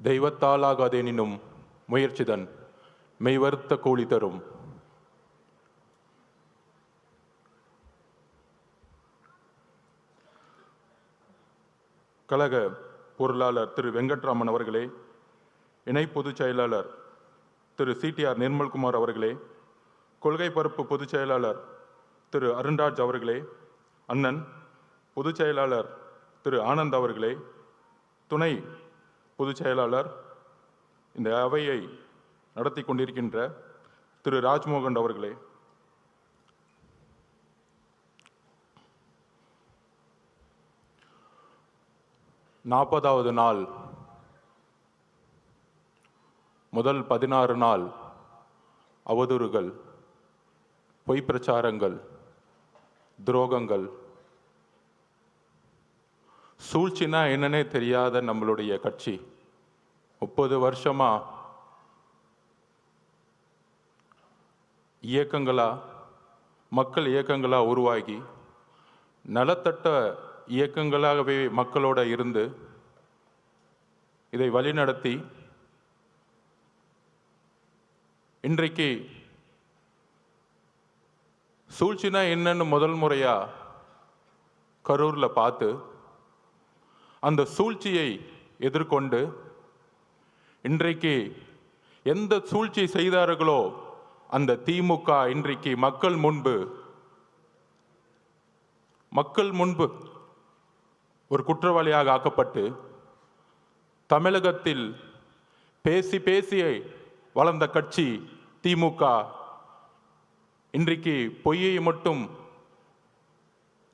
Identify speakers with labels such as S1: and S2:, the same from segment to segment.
S1: தெய்வத்தாலாகாதெனினும் முயற்சிதன் மெய்வருத்த கூலி தரும். கழக பொருளாளர் திரு வெங்கட்ராமன் அவர்களே, இணை பொதுச் செயலாளர் திரு CTR நிர்மல்குமார் அவர்களே, கொள்கை பரப்பு பொதுச் செயலாளர் திரு அருண்ராஜ் அவர்களே, அண்ணன் பொதுச் செயலாளர் திரு ஆனந்த் அவர்களே, துணை பொதுச் செயலாளர் இந்த அவையை நடத்தி கொண்டிருக்கின்ற திரு ராஜ்மோகன் அவர்களே, நாற்பதாவது நாள் முதல் 16 நாள் அவதூறுகள், பொய் பிரச்சாரங்கள், துரோகங்கள், சூழ்ச்சினா என்னன்னே தெரியாத நம்மளுடைய கட்சி 30 வருஷமா இயக்கங்களா, மக்கள் இயக்கங்களா உருவாகி நலத்தட்ட இயக்கங்களாகவே மக்களோட இருந்து இதை வழிநடத்தி இன்றைக்கு சூழ்ச்சினா என்னன்னு முதல் முறையா கரூர்ல பார்த்து அந்த சூழ்ச்சியை எதிர்கொண்டு இன்றைக்கு எந்த சூழ்ச்சி செய்தார்களோ அந்த திமுக இன்றைக்கு மக்கள் முன்பு ஒரு குற்றவாளியாக ஆக்கப்பட்டு தமிழகத்தில் பேசி வளர்ந்த கட்சி திமுக இன்றைக்கு பொய்யை மட்டும்,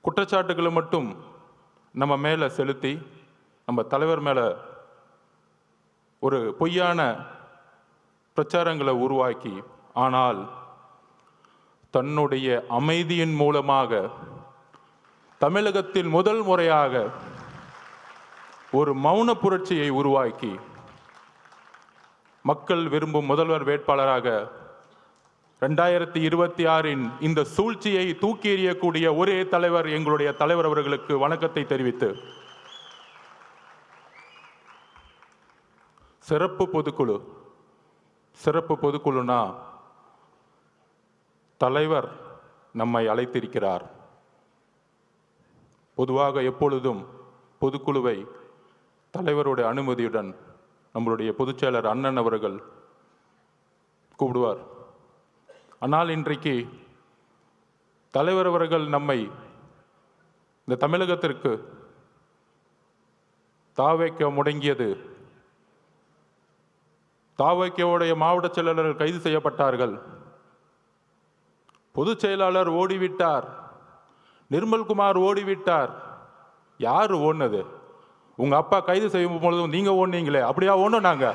S1: குற்றச்சாட்டுகளை மட்டும் நம்ம மேல செலுத்தி நம்ம தலைவர் மேல ஒரு பொய்யான பிரச்சாரங்களை உருவாக்கி, ஆனால் தன்னுடைய அமைதியின் மூலமாக தமிழகத்தில் முதல் முறையாக ஒரு மௌன புரட்சியை உருவாக்கி மக்கள் விரும்பும் முதல்வர் வேட்பாளராக 2026 இந்த சூழ்ச்சியை தூக்கி எறியக்கூடிய ஒரே தலைவர் எங்களுடைய தலைவர் அவர்களுக்கு வணக்கத்தை தெரிவித்து, சிறப்பு பொதுக்குழுனா தலைவர் நம்மை அழைத்திருக்கிறார். பொதுவாக எப்பொழுதும் பொதுக்குழுவை தலைவருடைய அனுமதியுடன் நம்மளுடைய பொதுச்செயலர் அண்ணன் அவர்கள் கூப்பிடுவார். ஆனால் இன்றைக்கு தலைவர் அவர்கள் நம்மை இந்த தமிழகத்திற்கு தாவைக்க முடங்கியது, தாவைக்கவுடைய மாவட்ட செயலாளர்கள் கைது செய்யப்பட்டார்கள், பொதுச் செயலாளர் ஓடிவிட்டார், நிர்மல்குமார் ஓடிவிட்டார். யாரு ஓடுனது? உங்க அப்பா கைது செய்யும் பொழுதும் நீங்க ஓடுனீங்களே, அப்படியா ஓடணும்? நாங்க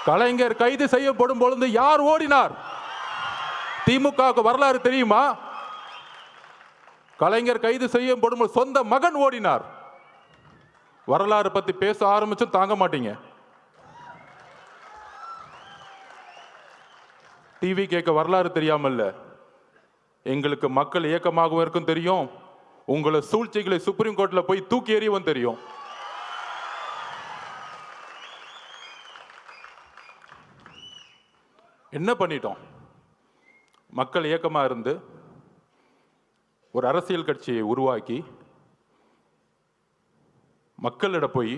S1: கலைஞர் கைது செய்யப்படும் பொழுது யார் ஓடினார்? திமுகவுக்கு வரலாறு தெரியுமா? கலைஞர் கைது செய்யப்படும் பொழுது சொந்த மகன் ஓடினார். வரலாறு பத்தி பேச ஆரம்பிச்சும் தாங்க மாட்டீங்க. டிவி கேட்க வரலாறு தெரியாமல்ல, எங்களுக்கு மக்கள் இயக்கமாகவும் இருக்கும் தெரியும், உங்களை சூழ்ச்சிகளை சுப்ரீம் கோர்ட்ல போய் தூக்கி எறியவும் தெரியும். என்ன பண்ணிட்டோம்? மக்கள் இயக்கமா இருந்து ஒரு அரசியல் கட்சியை உருவாக்கி மக்களிட போய்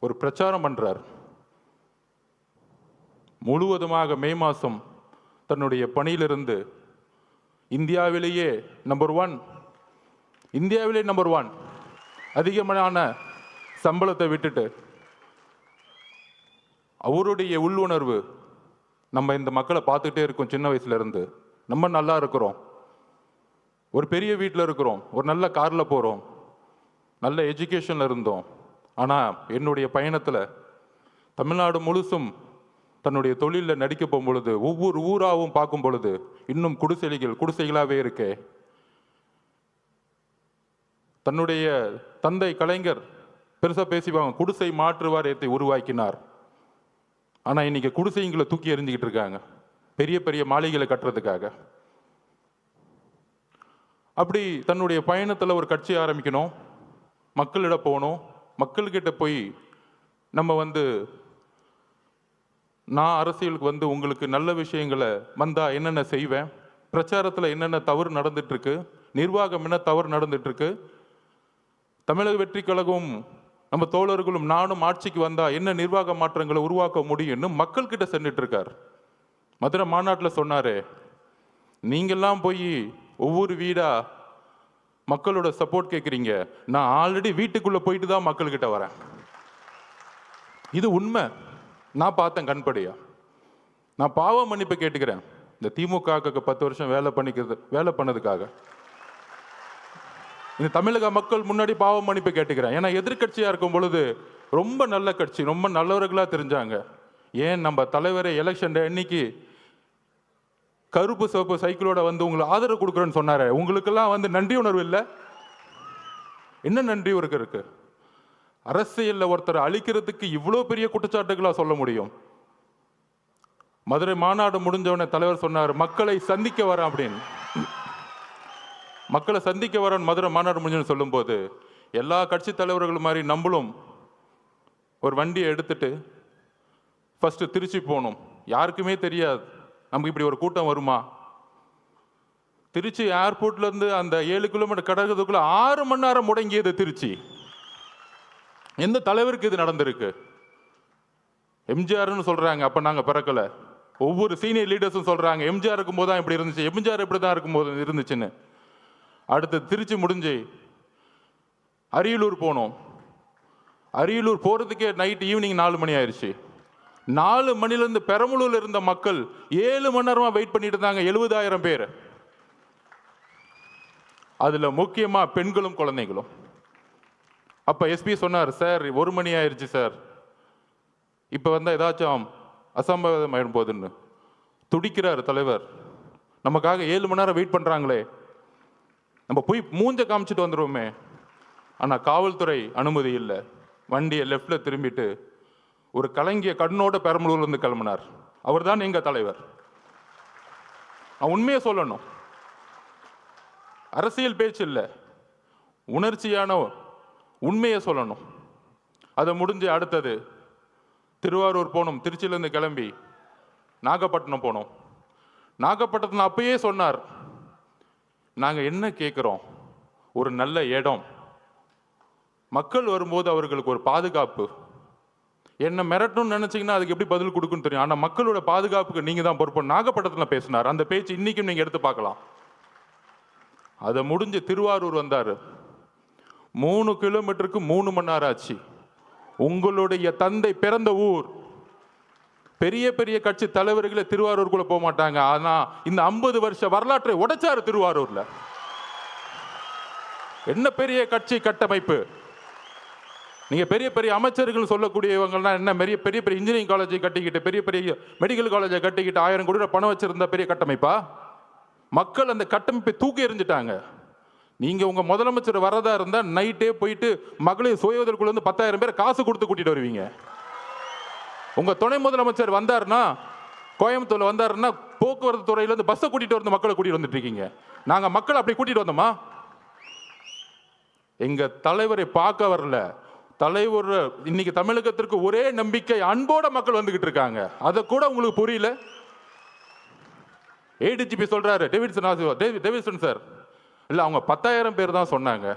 S1: ஒரு பிரச்சாரம் பண்றார். முழுவதுமாக மே மாதம் தன்னுடைய பணியிலிருந்து இந்தியாவிலேயே நம்பர் 1 அதிகமான சம்பளத்தை விட்டுட்டு அவருடைய உள்ளுணர்வு, நம்ம இந்த மக்களை பார்த்துட்டே இருக்கோம், சின்ன வயசுல இருந்து நம்ம நல்லா இருக்கிறோம், ஒரு பெரிய வீட்டில் இருக்கிறோம், ஒரு நல்ல காரில் போகிறோம், நல்ல எஜுகேஷனில் இருந்தோம். ஆனால் என்னுடைய பயணத்தில் தமிழ்நாடு முழுசும் தன்னுடைய தொழிலில் நடிக்க போகும் பொழுது, ஒவ்வொரு ஊராகவும் பார்க்கும் பொழுது இன்னும் குடிசைகளாகவே இருக்கே. தன்னுடைய தந்தை கலைஞர் பெருசாக பேசிவாங்க, குடிசை மாற்று வாரியத்தை உருவாக்கினார். ஆனால் இன்னைக்கு குடிசைங்களை தூக்கி எறிஞ்சிக்கிட்டு இருக்காங்க பெரிய பெரிய மாளிகைகளை கட்டுறதுக்காக. அப்படி தன்னுடைய பயணத்தில் ஒரு கட்சி ஆரம்பிக்கணும், மக்களிடம் போகணும், மக்கள்கிட்ட போய் நம்ம நான் அரசியலுக்கு உங்களுக்கு நல்ல விஷயங்களை வந்தால் என்னென்ன செய்வேன், பிரச்சாரத்தில் என்னென்ன தவறு நடந்துட்டுருக்கு, நிர்வாகம் என்ன தவறு நடந்துட்டுருக்கு, தமிழக வெற்றி கழகம் நம்ம தோழர்களும் நானும் ஆட்சிக்கு வந்தால் என்ன நிர்வாக மாற்றங்களை உருவாக்க முடியும்னு மக்கள்கிட்ட சென்றுட்டு இருக்கார். மதுரை மாநாட்டில் சொன்னார், நீங்கள்லாம் போய் ஒவ்வொரு வீடாக மக்களோட சப்போர்ட் கேட்குறீங்க, நான் ஆல்ரெடி வீட்டுக்குள்ளே போயிட்டு தான் மக்கள்கிட்ட வரேன். இது உண்மை, நான் பார்த்தேன் கண்படியா. நான் பாவ மன்னிப்பு கேட்டுக்கிறேன் இந்த திமுக 10 வருஷம் வேலை பண்ணதுக்காக. இந்த தமிழக மக்கள் முன்னாடி பாவ மன்னிப்பு கேட்டுக்கிறேன். ஏன்னா எதிர்கட்சியாக இருக்கும் பொழுது ரொம்ப நல்ல கட்சி, ரொம்ப நல்லவர்களாக தெரிஞ்சாங்க. ஏன் நம்ம தலைவரை எலெக்ஷன் டே அன்னைக்கு கருப்பு சிவப்பு சைக்கிளோட உங்களுக்கு ஆதரவு கொடுக்குறேன்னு சொன்னாரு. உங்களுக்கெல்லாம் நன்றி உணர்வு இல்லை? என்ன நன்றி இருக்கு? அரசியலில் ஒருத்தரை அழிக்கிறதுக்கு இவ்வளோ பெரிய குற்றச்சாட்டுகளா சொல்ல முடியும்? மதுரை மாநாடு முடிஞ்சவன தலைவர் சொன்னார், மக்களை சந்திக்க வரேன் அப்படின்னு. மக்களை சந்திக்க வரேன் மதுரை மாநாடு முடிஞ்சுன்னு சொல்லும்போது, எல்லா கட்சி தலைவர்கள் மாதிரி நம்மளும் ஒரு வண்டியை எடுத்துட்டு ஃபர்ஸ்ட் திருச்சி போகணும். யாருக்குமே தெரியாது நமக்கு இப்படி ஒரு கூட்டம் வருமா. திருச்சி ஏர்போர்ட்லேருந்து அந்த 7 கிலோமீட்டர் கடக்கிறதுக்குள்ள 6 மணி நேரம் முடங்கியது திருச்சி. எந்த தலைவருக்கு இது நடந்திருக்கு? எம்ஜிஆர்னு சொல்றாங்க, அப்ப நாங்க பிறக்கல. ஒவ்வொரு சீனியர் லீடர்ஸும் சொல்றாங்க எம்ஜிஆர் இருக்கும்போது தான் இப்படி இருந்துச்சு, எம்ஜிஆர் இப்படி தான் இருக்கும்போது இருந்துச்சுன்னு. அடுத்து திருச்சி முடிஞ்சு அரியலூர் போனோம். அரியலூர் போறதுக்கே நைட் ஈவினிங் 4 மணி ஆயிடுச்சு. 4 மணிலேருந்து பெரம்பலூர்ல இருந்த மக்கள் 7 மணி நேரமா வெயிட் பண்ணிட்டு இருந்தாங்க, 70,000 பேர். அதுல முக்கியமா பெண்களும் குழந்தைகளும். அப்ப எஸ்பி சொன்னார், சார் 1 மணி ஆயிடுச்சு சார், இப்ப ஏதாச்சும் அசம்பாவிதம் ஆயிடும் போதுன்னு. துடிக்கிறார் தலைவர். நமக்காக 7 மணி நேரம் வெயிட் பண்றாங்களே, நம்ம போய் மூஞ்ச காமிச்சிட்டு வந்துருவோமே. ஆனா காவல்துறை அனுமதி இல்லை. வண்டியை லெஃப்ட்ல திரும்பிட்டு ஒரு கலங்கிய கண்ணோட பெரம்பலூர்ல இருந்து கிளம்பினார். அவர் தான் எங்க தலைவர். நான் உண்மையை சொல்லணும், அரசியல் பேச்சு இல்லை, உணர்ச்சியான உண்மையை சொல்லணும். அதை முடிஞ்சு அடுத்தது திருவாரூர் போனோம். திருச்சியிலேருந்து கிளம்பி நாகப்பட்டினம் போனோம். நாகப்பட்டினத்தில் அப்பயே சொன்னார், நாங்கள் என்ன கேட்குறோம், ஒரு நல்ல இடம், மக்கள் வரும்போது அவர்களுக்கு ஒரு பாதுகாப்பு. என்ன மிரட்டணும்னு நினைச்சீங்கன்னா அதுக்கு எப்படி பதில் கொடுக்குன்னு தெரியும். ஆனால் மக்களோட பாதுகாப்புக்கு நீங்க தான் பொறுப்பு. நாகப்பட்டினத்தில் பேசினார். அந்த பேச்சு இன்னைக்கும் நீங்க எடுத்து பார்க்கலாம். அதை முடிஞ்சு திருவாரூர் வந்தார். 3 கிலோமீட்டருக்கு 3 மணி நேரம் ஆச்சு. உங்களுடைய தந்தை பிறந்த ஊர். பெரிய பெரிய கட்சி தலைவர்களை திருவாரூருக்குள்ள போக மாட்டாங்க. ஆனா இந்த 50 வருஷ வரலாற்றை உடைச்சாரு திருவாரூர்ல. என்ன பெரிய கட்சி கட்டமைப்பு. நீங்க பெரிய பெரிய அமைச்சர்கள் சொல்லக்கூடியவங்கன்னா என்ன, பெரிய பெரிய இன்ஜினியரிங் காலேஜை கட்டிக்கிட்டு, பெரிய பெரிய மெடிக்கல் காலேஜை கட்டிக்கிட்டு 1000 கோடி ரூபாய் பணம் வச்சிருந்த பெரிய கட்டமைப்பா? மக்கள் அந்த கட்டமைப்பை தூக்கி எறிஞ்சிட்டாங்க. நீங்க உங்க முதலமைச்சர் வரதா இருந்தா நைட்டே போயிட்டு மகளிர் சுய உதவிக்குள்ள 10,000 பேர் காசு கொடுத்து கூட்டிட்டு வருவீங்க. உங்க துணை முதலமைச்சர் வந்தாருன்னா, கோயம்புத்தூர்ல வந்தாருன்னா, போக்குவரத்து துறையில இருந்து பஸ்ஸை கூட்டிட்டு வந்து மக்களை கூட்டிட்டு வந்துட்டு இருக்கீங்க. நாங்க மக்களை அப்படி கூட்டிட்டு வந்தோமா? எங்க தலைவரை பார்க்க வரல. தலைவர் இன்னைக்கு தமிழகத்திற்கு ஒரே நம்பிக்கை, அன்போட மக்கள் வந்துகிட்டு இருக்காங்க. அதை கூட உங்களுக்கு புரியல. ஏடிஜிபி சொல்றாரு, டேவிட்சன் சார், இல்ல அவங்க 10,000 பேர் தான் சொன்னாங்க.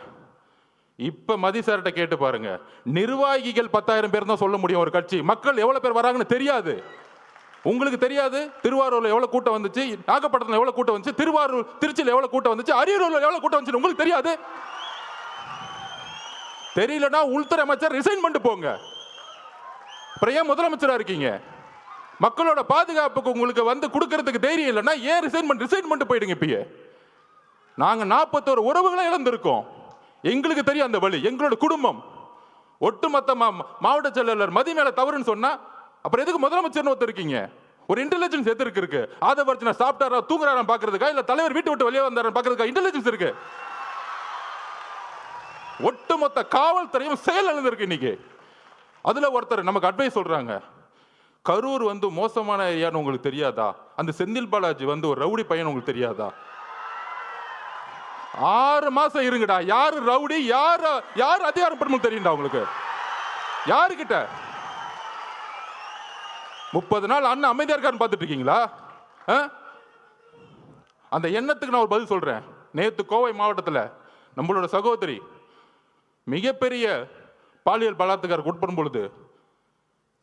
S1: இப்ப மதி சார்கிட்ட கேட்டு பாருங்க, நிர்வாகிகள் 10,000 பேர் தான் சொல்ல முடியும் ஒரு கட்சி. மக்கள் எவ்வளவு பேர் வராங்கன்னு தெரியாது. உங்களுக்கு தெரியாது. திருவாரூர்ல எவ்வளவு கூட்டம் வந்துச்சு, நாகப்பட்டினத்துல எவ்வளவு கூட்டம் வந்துச்சு, திருச்சியில எவ்வளவு கூட்டம் வந்துச்சு, அரியலூர்ல எவ்வளவு கூட்டம் வந்துச்சு உங்களுக்கு தெரியாது. தெரியலன்னா உள்துறை அமைச்சர் ரிசைன் பண்ணிட்டு போங்க. அப்புறம் ஏன் முதலமைச்சரா இருக்கீங்க? மக்களோட பாதுகாப்புக்கு உங்களுக்கு கொடுக்கறதுக்கு தைரியம் இல்லைன்னா ஏன் ரிசைன் பண்ணிட்டு போயிடுங்க. இப்பயே நாங்க 41 உறவுகளை இழந்திருக்கோம். எங்களுக்கு தெரியும் அந்த வழி. எங்களோட குடும்பம் ஒட்டுமொத்த மாவட்ட செயலாளர் மதி மேல தவறுன்னு சொன்னா அப்புறம் எதுக்கு முதலமைச்சர்னு ஒருத்தர் இருக்கீங்க? ஒரு இன்டெலிஜென்ஸ் எதுக்கு இருக்கு? ஆதவர்ஜன சாப்பிட்டாரா தூங்குறாரா பாக்குறதுக்கா, இல்ல தலைவர் வீட்டு விட்டு வெளியே வந்தாரா பாக்குறதுக்கா இன்டெலிஜென்ஸ் இருக்கு? ஒட்டுமொத்த காவல்துறையும் செயல் இழந்திருக்கு இன்னைக்கு. அதுல ஒருத்தர் நமக்கு அட்வைஸ் சொல்றாங்க, கரூர் மோசமான ஏரியான்னு உங்களுக்கு தெரியாதா? அந்த செந்தில் பாலாஜி ஒரு ரவுடி பையன் உங்களுக்கு தெரியாதா? 6 மாசம் இருங்கடா, யாரு ரவுடி யாரு அதிகாரம் பண்ணும் தெரியும்டா உங்களுக்கு. யாருக்கிட்ட? 30 நாள் அண்ணன் அமைதியா இருக்கான்னு பார்த்துட்டு இருக்கீங்களா? அந்த எண்ணத்துக்கு நான் ஒரு பதில் சொல்றேன். நேற்று கோவை மாவட்டத்தில் நம்மளோட சகோதரி மிகப்பெரிய பாலியல் பலாத்காரத்துக்கு உட்படும் பொழுது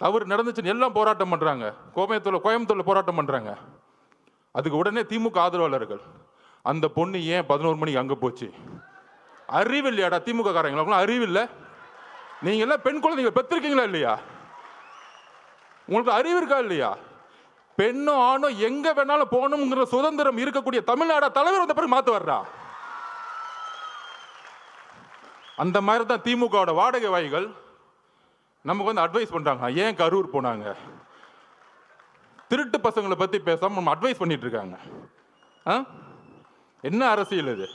S1: தவறு நடந்துச்சுன்னு எல்லாம் போராட்டம் பண்றாங்க. கோயம்புத்தூர்ல போராட்டம் பண்றாங்க. அதுக்கு உடனே திமுக ஆதரவாளர்கள் அந்த பொண்ணு ஏன் 11 மணிக்கு அங்க போச்சு? அறிவு இல்லையாடா திமுக காரங்களுக்குலாம்? அறிவு இல்லை? நீங்க எல்லாம் பெண் குழந்தைங்க பெற்றிருக்கீங்களா இல்லையா? உங்களுக்கு அறிவு இருக்கா இல்லையா? பெண்ணும் ஆணும் எங்க வேணாலும் போகணுங்கிற சுதந்திரம் இருக்கக்கூடிய தமிழ்நாடு தலைவர் வந்த பிறகு மாத்து வர்றா. அந்த மாதிரி தான் திமுக வாடகை வாய்கள் நமக்கு வந்து அட்வைஸ் பண்றாங்க. ஏன் கரூர் போனாங்க? திருட்டு பசங்களை பத்தி பேசாம நம்ம அட்வைஸ் பண்ணிட்டு இருக்காங்க. என்ன அரசியல் இது?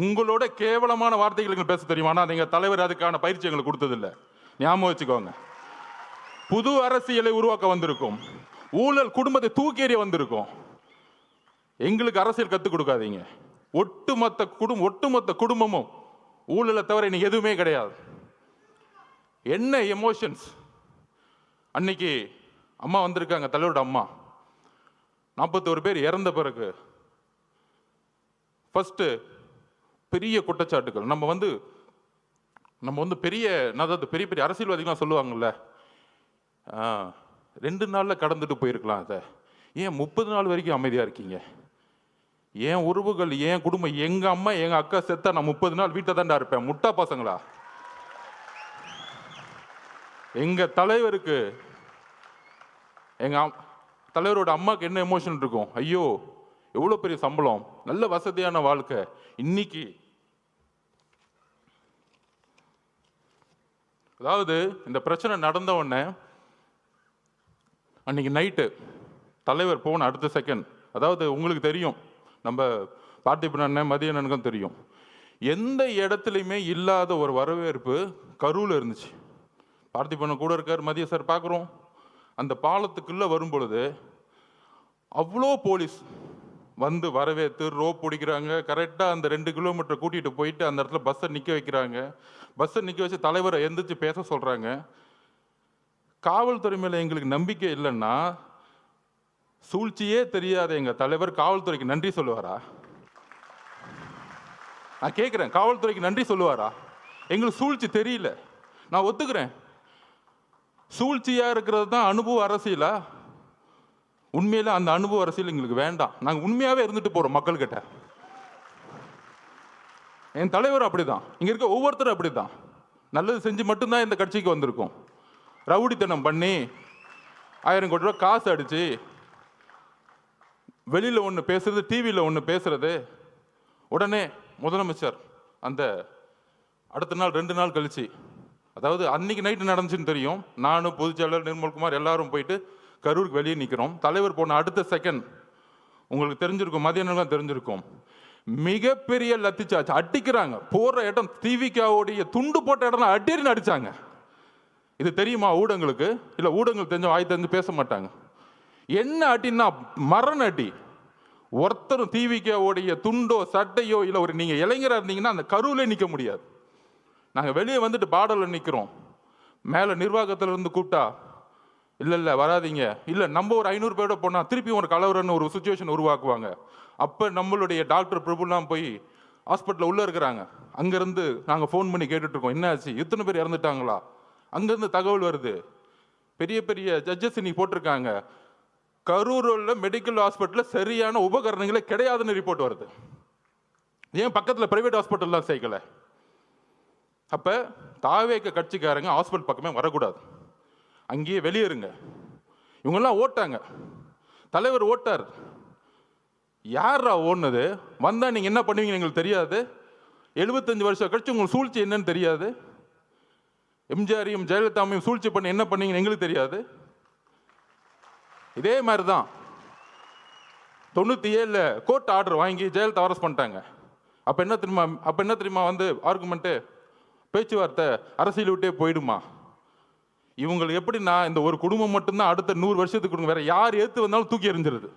S1: உங்களோட கேவலமான வார்த்தைகள் பேச தெரியுமா? நீங்க தலைவர் அதுக்கான பயிற்சி எங்களுக்கு கொடுத்ததில்லை. ஞாபகம் வச்சுக்கோங்க. புது அரசியலை உருவாக்க வந்திருக்கும். ஊழல் குடும்பத்தை தூக்கி எறிய வந்திருக்கும். எங்களுக்கு அரசியல் கற்றுக் கொடுக்காதீங்க. ஒட்டுமொத்த குடும்பமும் ஊழலை தவிர இன்னைக்கு எதுவுமே கிடையாது. என்ன எமோஷன்ஸ்! அன்னைக்கு அம்மா வந்திருக்காங்க, தலைவரோட அம்மா. 41 பேர் இறந்த பிறகு ஃபர்ஸ்ட் பெரிய குற்றச்சாட்டுகள். நம்ம வந்து பெரிய பெரிய அரசியல்வாதிகள்லாம் சொல்லுவாங்கல்ல, 2 நாள்ல கடந்துட்டு போயிருக்கலாம். அதை ஏன் 30 நாள் வரைக்கும் அமைதியா இருக்கீங்க? ஏன் உறவுகள், ஏன் குடும்பம், எங்க அம்மா எங்க அக்கா செத்தா நான் 30 நாள் வீட்டை தாண்டா இருப்பேன்? முட்டா பசங்களா? எங்க தலைவருக்கு, எங்க தலைவரோட அம்மாக்கு என்ன எமோஷன் இருக்கும்? ஐயோ எவ்வளவு பெரிய சம்பளம், நல்ல வசதியான வாழ்க்கை. இன்னைக்கு அதாவது இந்த பிரச்சனை நடந்த உடனே அன்னைக்கு நைட்டு தலைவர் போன அடுத்த செகண்ட், அதாவது உங்களுக்கு தெரியும், நம்ம பார்த்திபன் அண்ணன் மதிய அண்ணனுக்கும் தெரியும், எந்த இடத்துலையுமே இல்லாத ஒரு வரவேற்பு கரூர்ல இருந்துச்சு. பார்த்திபன் கூட இருக்கார், மதிய சார் பார்க்குறோம். அந்த பாலத்துக்குள்ளே வரும் பொழுது அவ்வளோ போலீஸ் வந்து வரவேற்று ரோப் பிடிக்கிறாங்க. கரெக்டாக அந்த 2 கிலோமீட்டர் கூட்டிகிட்டு போயிட்டு அந்த இடத்துல பஸ்ஸை நிற்க வைக்கிறாங்க. பஸ்ஸை நிற்க வச்சு தலைவரை எந்திரிச்சு பேச சொல்கிறாங்க. காவல்துறை மேலே எங்களுக்கு நம்பிக்கை இல்லைன்னா சூழ்ச்சியே தெரியாத எங்கள் தலைவர் காவல்துறைக்கு நன்றி சொல்லுவாரா? நான் கேட்குறேன், காவல்துறைக்கு நன்றி சொல்லுவாரா? எங்களுக்கு சூழ்ச்சி தெரியல, நான் ஒத்துக்கிறேன். சூழ்ச்சியா இருக்கிறது தான் அனுபவ அரசியலா? உண்மையில அந்த அனுபவ அரசியல் எங்களுக்கு வேண்டாம். நாங்கள் உண்மையாவே இருந்துட்டு போறோம் மக்கள்கிட்ட. என் தலைவர் அப்படிதான், இங்க இருக்க ஒவ்வொருத்தரும் அப்படிதான். நல்லது செஞ்சு மட்டும்தான் இந்த கட்சிக்கு வந்திருக்கோம். ரவுடித்தனம் பண்ணி 1000 கோடி ரூபாய் காசு அடிச்சு வெளியில ஒன்று பேசுறது, டிவியில் ஒன்று பேசுறது, உடனே முதலமைச்சர் அந்த அடுத்த நாள் 2 நாள் கழிச்சு, அதாவது அன்னைக்கு நைட்டு நடந்துச்சுன்னு தெரியும், நானும் பொதுச்செயலாளர் நிர்மல்குமார் எல்லாரும் போயிட்டு கரூருக்கு வெளியே நிற்கிறோம். தலைவர் போன அடுத்த செகண்ட் உங்களுக்கு தெரிஞ்சிருக்கும், மதியானம் தெரிஞ்சிருக்கும், மிகப்பெரிய லத்திச்சாச்சு அடிக்கிறாங்க. போற இடம் திவிகாவுடைய துண்டு போட்ட இடம் அடின்னு அடிச்சாங்க. இது தெரியுமா ஊடகங்களுக்கு? இல்லை ஊடகங்கள் தெரிஞ்ச வாய் தெரிஞ்சு பேச மாட்டாங்க. என்ன அடின்னா மரண அடி. ஒருத்தரும் திவிகாவுடைய துண்டோ சட்டையோ இல்லை, ஒரு நீங்க இளைஞராக இருந்தீங்கன்னா அந்த கரூர்ல நிற்க முடியாது. நாங்கள் வெளியே வந்துட்டு பார்டரில் நிற்கிறோம். மேலே நிர்வாகத்தில் இருந்து கூப்பிட்டா இல்லை வராதிங்க, இல்லை நம்ம ஒரு 500 பேரோட போனால் திருப்பி ஒரு கலவரன்னு ஒரு சுச்சுவேஷன் உருவாக்குவாங்க. அப்போ நம்மளுடைய டாக்டர் பிரபுலாம் போய் ஹாஸ்பிட்டலில் உள்ளே இருக்கிறாங்க. அங்கேருந்து நாங்கள் ஃபோன் பண்ணி கேட்டுட்ருக்கோம், என்ன ஆச்சு, இத்தனை பேர் இறந்துட்டாங்களா? அங்கேருந்து தகவல் வருது, பெரிய பெரிய ஜட்ஜஸ் இன்னைக்கு போட்டிருக்காங்க, கரூரில் மெடிக்கல் ஹாஸ்பிட்டலில் சரியான உபகரணங்களே கிடையாதுன்னு ரிப்போர்ட் வருது. ஏன் பக்கத்தில் பிரைவேட் ஹாஸ்பிட்டல்லாம் சேர்க்கலை? அப்போ தாவேக கட்சிக்காரங்க ஹாஸ்பிட்டல் பக்கமே வரக்கூடாது, அங்கேயே வெளியேறுங்க. இவங்கெல்லாம் ஓட்டாங்க, தலைவர் ஓட்டார். யாரா ஓடுனது? வந்தால் நீங்கள் என்ன பண்ணுவீங்கன்னு எங்களுக்கு தெரியாது. 75 வருஷம் கழிச்சு உங்களுக்கு சூழ்ச்சி என்னன்னு தெரியாது. எம்ஜிஆரையும் ஜெயலலிதாவையும் சூழ்ச்சி பண்ணி என்ன பண்ணீங்கன்னு எங்களுக்கு தெரியாது. இதே மாதிரி தான் 97 கோர்ட் ஆர்டர் வாங்கி ஜெயலலிதா அரெஸ்ட் பண்ணிட்டாங்க. அப்போ என்ன தெரியுமா வந்து ஆர்குமெண்ட்டு, பேச்சுவார்த்தை அரசியல் விட்டே போயிடுமா? இவங்களுக்கு எப்படின்னா, இந்த ஒரு குடும்பம் மட்டும்தான் அடுத்த 100 வருஷத்துக்கு வேற யார் ஏற்று வந்தாலும் தூக்கி எறிஞ்சிருது.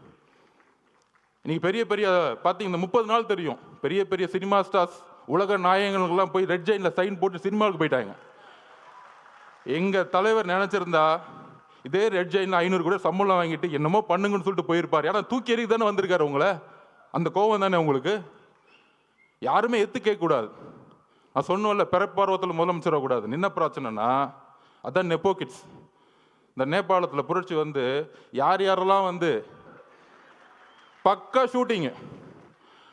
S1: இன்னைக்கு பெரிய பெரிய பார்த்தீங்கன்னா 30 நாள் தெரியும், பெரிய பெரிய சினிமா ஸ்டார்ஸ், உலக நாயகங்களுக்கெல்லாம் போய் ரெட் ஜெயினில் சைன் போட்டு சினிமாவுக்கு போயிட்டாங்க. எங்கள் தலைவர் நினச்சிருந்தா இதே ரெட் ஜெயினில் 500 கூட சம்பளம் வாங்கிட்டு என்னமோ பண்ணுங்கன்னு சொல்லிட்டு போயிருப்பார். ஏன்னா தூக்கி எறிக்கு தானே வந்திருக்காரு உங்களை, அந்த கோவம் தானே உங்களுக்கு. யாருமே எத்து கேட்கக்கூடாது. நான் சொன்னோம்ல, பிறப்பார்வத்தில் முதலமைச்சர் கூடாது. என்ன பிரச்சனைனா அதான் நெப்போ கிட்ஸ். இந்த நேபாளத்தில் புரட்சி வந்து யார் யாரெல்லாம் வந்து பக்கா ஷூட்டிங்கு,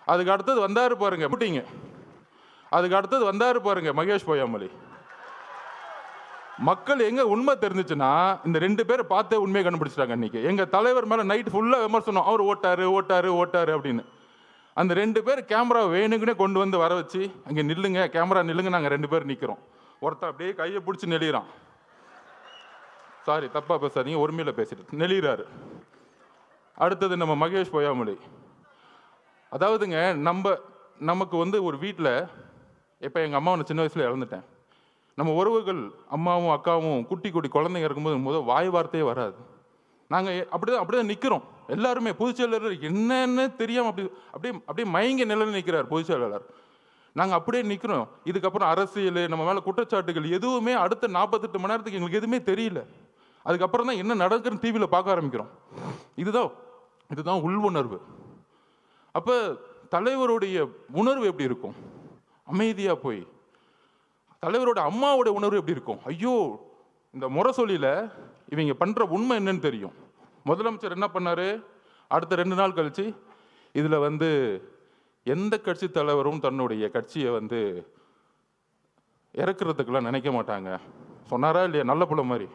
S1: அதுக்கு அடுத்தது வந்தாரு பாருங்க ஷூட்டிங்கு, அதுக்கு அடுத்தது வந்தாரு பாருங்க மகேஷ் பொய்யாமொழி. மக்கள் எங்க உண்மை தெரிஞ்சிச்சுன்னா இந்த 2 பேரை பார்த்தே உண்மையை கண்டுபிடிச்சிட்டாங்க. இன்னைக்கு எங்க தலைவர் மேல நைட் ஃபுல்லா விமர்சனம், அவர் ஓட்டாரு ஓட்டாரு ஓட்டாரு அப்படின்னு. அந்த 2 பேர் கேமரா வேணுங்கன்னே கொண்டு வந்து வர வச்சு, அங்கே நில்லுங்க கேமரா நில்லுங்க, நாங்கள் 2 பேர் நிற்கிறோம். ஒருத்தன் அப்படியே கையை பிடிச்சி நெளிகிறான். சாரி தப்பா பேசாதீங்க, உரிமையில பேசிட்டு நெளிகிறாரு. அடுத்தது நம்ம மகேஷ் பொய்யாமொழி. அதாவதுங்க நமக்கு வந்து ஒரு வீட்டில், இப்போ எங்கள் அம்மாவை நான் சின்ன வயசுல இழந்துட்டேன். நம்ம உறவுகள் அம்மாவும் அக்காவும் குட்டி குட்டி குழந்தைங்க இருக்கும்போது முதல் வாய் வார்த்தையே வராது. நாங்கள் அப்படிதான் நிற்கிறோம் எல்லாருமே. பொதுச் செயலாளர் என்னன்னு தெரியாமல் அப்படியே மயங்க நிலையில் நிற்கிறார் பொதுச் செயலாளர். நாங்கள் அப்படியே நிற்கிறோம். இதுக்கப்புறம் அரசியல், நம்ம மேலே குற்றச்சாட்டுகள் எதுவுமே அடுத்த 48 மணி நேரத்துக்கு எங்களுக்கு எதுவுமே தெரியல. அதுக்கப்புறம் தான் என்ன நடக்குதுன்னு டிவியில் பார்க்க ஆரம்பிக்கிறோம். இதுதான் உள் உணர்வு. அப்போ தலைவருடைய உணர்வு எப்படி இருக்கும்? அமைதியாக போய். தலைவரோட அம்மாவோட உணர்வு எப்படி இருக்கும்? ஐயோ, இந்த முரசொலியில் இவங்க பண்ணுற உண்மை என்னன்னு தெரியும். முதலமைச்சர் என்ன பண்ணார்? அடுத்த 2 நாள் கழிச்சு இதில் வந்து எந்த கட்சி தலைவரும் தன்னுடைய கட்சியை வந்து இறக்குறதுக்கெல்லாம் நினைக்க மாட்டாங்க சொன்னாரா இல்லையா? நல்ல புள்ள மாதிரி.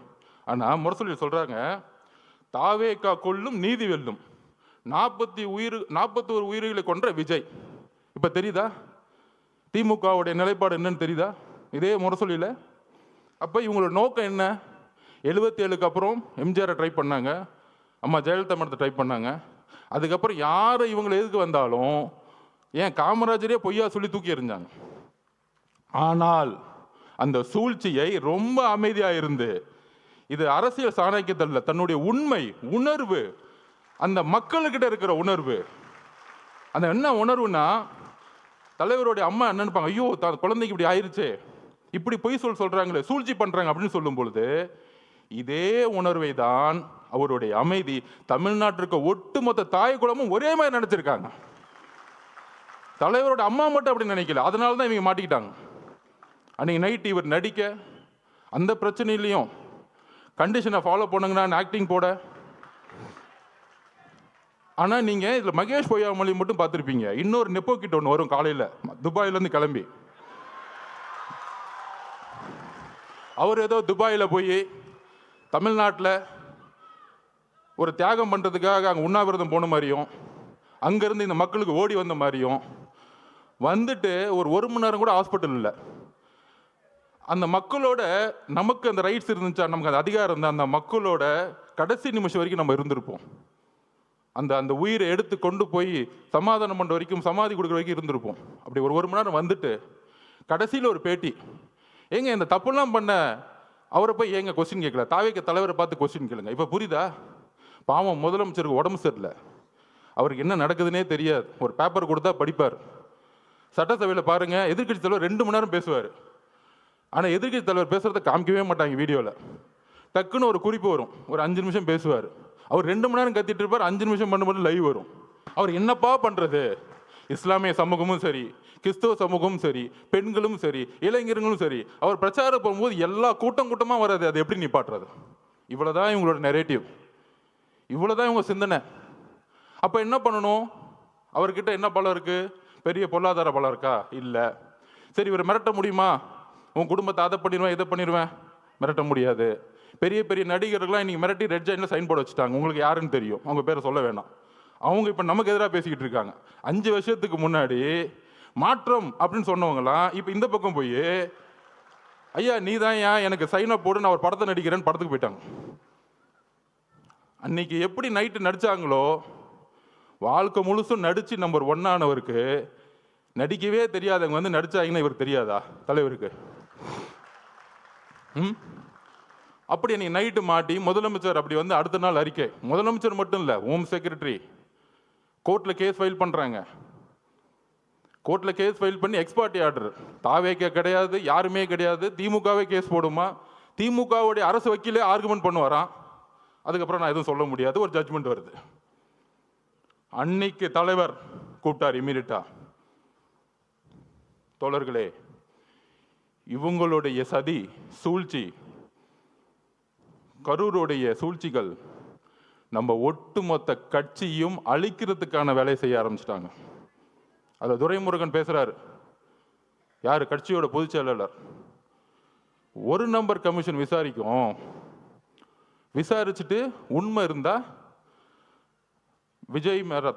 S1: ஆனால் முரசொலியில் சொல்கிறாங்க, தாவேக்கா கொல்லும் நீதி வெல்லும், 41 உயிர்களை கொன்ற விஜய். இப்போ தெரியுதா திமுகவுடைய நிலைப்பாடு என்னன்னு தெரியுதா? இதே முரசொலியில். அப்போ இவங்களோட நோக்கம் என்ன? 77க்கு அப்புறம் எம்ஜிஆரை ட்ரை பண்ணாங்க, அம்மா ஜெயலலிதா மடத்தை ட்ரை பண்ணாங்க. அதுக்கப்புறம் யார் இவங்களை எதுக்கு வந்தாலும் ஏன் காமராஜரே பொய்யா சொல்லி தூக்கி எறிஞ்சாங்க. ஆனால் அந்த சூழ்ச்சியை ரொம்ப அமைதியாக இருந்து, இது அரசியல் சாணக்கியத்தில் தன்னுடைய உண்மை உணர்வு, அந்த மக்களுக்கிட்ட இருக்கிற உணர்வு. அந்த என்ன உணர்வுனா, தலைவருடைய அம்மா என்ன நினைப்பாங்க? ஐயோ குழந்தைக்கு இப்படி ஆயிடுச்சு, இப்படி பொய் சொல்றாங்களே, சூழ்ச்சி பண்றாங்க அப்படின்னு சொல்லும் பொழுது, இதே உணர்வை தான் அவருடைய அமைதி தமிழ்நாட்டிற்கு ஒட்டுமொத்த தாய் குலமும் ஒரே மாதிரி நினைச்சிருக்காங்க. தலைவரோட அம்மா மட்டும் அப்படி நினைக்கல. அதனால தான் இவங்க மாட்டிக்கிட்டாங்க. அன்னைக்கு நைட் இவர் நடிக்க, அந்த பிரச்சனையிலையும் கண்டிஷனை ஃபாலோ பண்ணுங்கன்னா ஆக்டிங் போட. ஆனால் நீங்கள் இதில் மகேஷ் பொய்யாமொழி மட்டும் பார்த்துருப்பீங்க. இன்னொரு நெப்போ கிட்ட ஒன்று வரும் காலையில் துபாயிலேருந்து கிளம்பி. அவர் ஏதோ துபாயில் போய் தமிழ்நாட்டில் ஒரு தியாகம் பண்ணுறதுக்காக அங்கே உண்ணாவிரதம் போன மாதிரியும், அங்கேருந்து இந்த மக்களுக்கு ஓடி வந்த மாதிரியும் வந்துட்டு ஒரு மணி நேரம் கூட ஹாஸ்பிட்டல் இல்லை. அந்த மக்களோட நமக்கு அந்த ரைட்ஸ் இருந்துச்சா, நமக்கு அந்த அதிகாரம் இருந்தால் அந்த மக்களோட கடைசி நிமிஷம் வரைக்கும் நம்ம இருந்திருப்போம். அந்த உயிரை எடுத்து கொண்டு போய் சமாதானம் பண்ணுற வரைக்கும், சமாதி கொடுக்குற வரைக்கும் இருந்திருப்போம். அப்படி ஒரு மணி நேரம் வந்துட்டு கடைசியில் ஒரு பேட்டி, ஏங்க இந்த தப்புலாம் பண்ண அவரை போய் ஏங்க கொஸ்டின் கேட்கல, தாவேக்க தலைவரை பார்த்து கொஸ்டின் கேளுங்க. இப்போ புரியுதா? பாவம் முதலமைச்சருக்கு உடம்பு சரியில்லை, அவருக்கு என்ன நடக்குதுன்னே தெரியாது. ஒரு பேப்பர் கொடுத்தா படிப்பார். சட்டசபையில் பாருங்க, எதிர்கட்சி தலைவர் 2 மணி நேரம் பேசுவார். ஆனால் எதிர்கட்சி தலைவர் பேசுறதை காமிக்கவே மாட்டாங்க வீடியோவில். டக்குன்னு ஒரு குறிப்பு வரும், ஒரு 5 நிமிஷம் பேசுவார். அவர் 2 மணி நேரம் கத்திட்டு இருப்பார், 5 நிமிஷம் பண்ண மட்டும் லைவ் வரும். அவர் என்னப்பா பண்ணுறது? இஸ்லாமிய சமூகமும் சரி, கிறிஸ்தவ சமூகமும் சரி, பெண்களும் சரி, இளைஞர்களும் சரி, அவர் பிரச்சாரம் போகும்போது எல்லா கூட்டமாக வராது. அது எப்படி நிப்பாட்டுறது? இவ்வளோதான் இவங்களோட நெரேட்டிவ், இவ்வளோதான் இவங்க சிந்தனை. அப்போ என்ன பண்ணணும்? அவர்கிட்ட என்ன பலம் இருக்குது? பெரிய பொருளாதார பலம் இருக்கா? இல்லை. சரி, இவரை மிரட்ட முடியுமா? உன் குடும்பத்தை அதை பண்ணிடுவேன் இதை பண்ணிடுவேன், மிரட்ட முடியாது. பெரிய பெரிய நடிகர்கள்லாம் இன்னைக்கு மிரட்டி ரெட் ஜெயினில் சைன் போர்டு வச்சுட்டாங்க. உங்களுக்கு யாருன்னு தெரியும், அவங்க பேரை சொல்ல வேணாம். அவங்க இப்போ நமக்கு எதிராக பேசிக்கிட்டு இருக்காங்க. 5 வருஷத்துக்கு முன்னாடி மாற்றம் அப்படின்னு சொன்னவங்களாம் இப்போ இந்த பக்கம் போய், ஐயா நீ தான் ஏன் எனக்கு சைன் அப் போடு, நான் ஒரு படத்தை நடிக்கிறேன்னு படத்துக்கு போயிட்டாங்க. அன்னைக்கு எப்படி நைட்டு நடித்தாங்களோ, வாழ்க்கை முழுசும் நடித்து நம்பர் 1 ஆனவருக்கு நடிக்கவே தெரியாதவங்க வந்து நடிச்சாங்கன்னா இவருக்கு தெரியாதா தலைவருக்கு? அப்படி அன்னைக்கு நைட்டு மாட்டி முதலமைச்சர் அப்படி வந்து அடுத்த நாள் அறிக்கை, முதலமைச்சர் மட்டும் இல்லை, ஹோம் செக்ரட்டரி கோர்ட்டில் கேஸ் ஃபைல் பண்ணுறாங்க. கோர்ட்டில் கேஸ் ஃபைல் பண்ணி எக்ஸ்பார்ட்டி ஆர்டர். தாவேக்கே கிடையாது, யாருமே கிடையாது, திமுகவே கேஸ் போடுமா, திமுகவுடைய அரசு வக்கீலே ஆர்குமெண்ட் பண்ணுவாராம். அதுக்கப்புறம் நான் எதுவும் சொல்ல முடியாது, ஒரு ஜட்ஜ்மெண்ட் வருது. அன்னைக்கு தலைவர் கூப்பிட்டார் இமீடியட்டா, தோழர்களே இவங்களுடைய சதி சூழ்ச்சி, கரூருடைய சூழ்ச்சிகள் நம்ம ஒட்டுமொத்த கட்சியும் அழிக்கிறதுக்கான வேலையை செய்ய ஆரம்பிச்சிட்டாங்க. அதில் துரைமுருகன் பேசுறாரு, யார் கட்சியோட பொதுச் செயலாளர். ஒரு நம்பர் கமிஷன் விசாரிக்கும், விசாரிச்சுட்டு உண்மை இருந்தா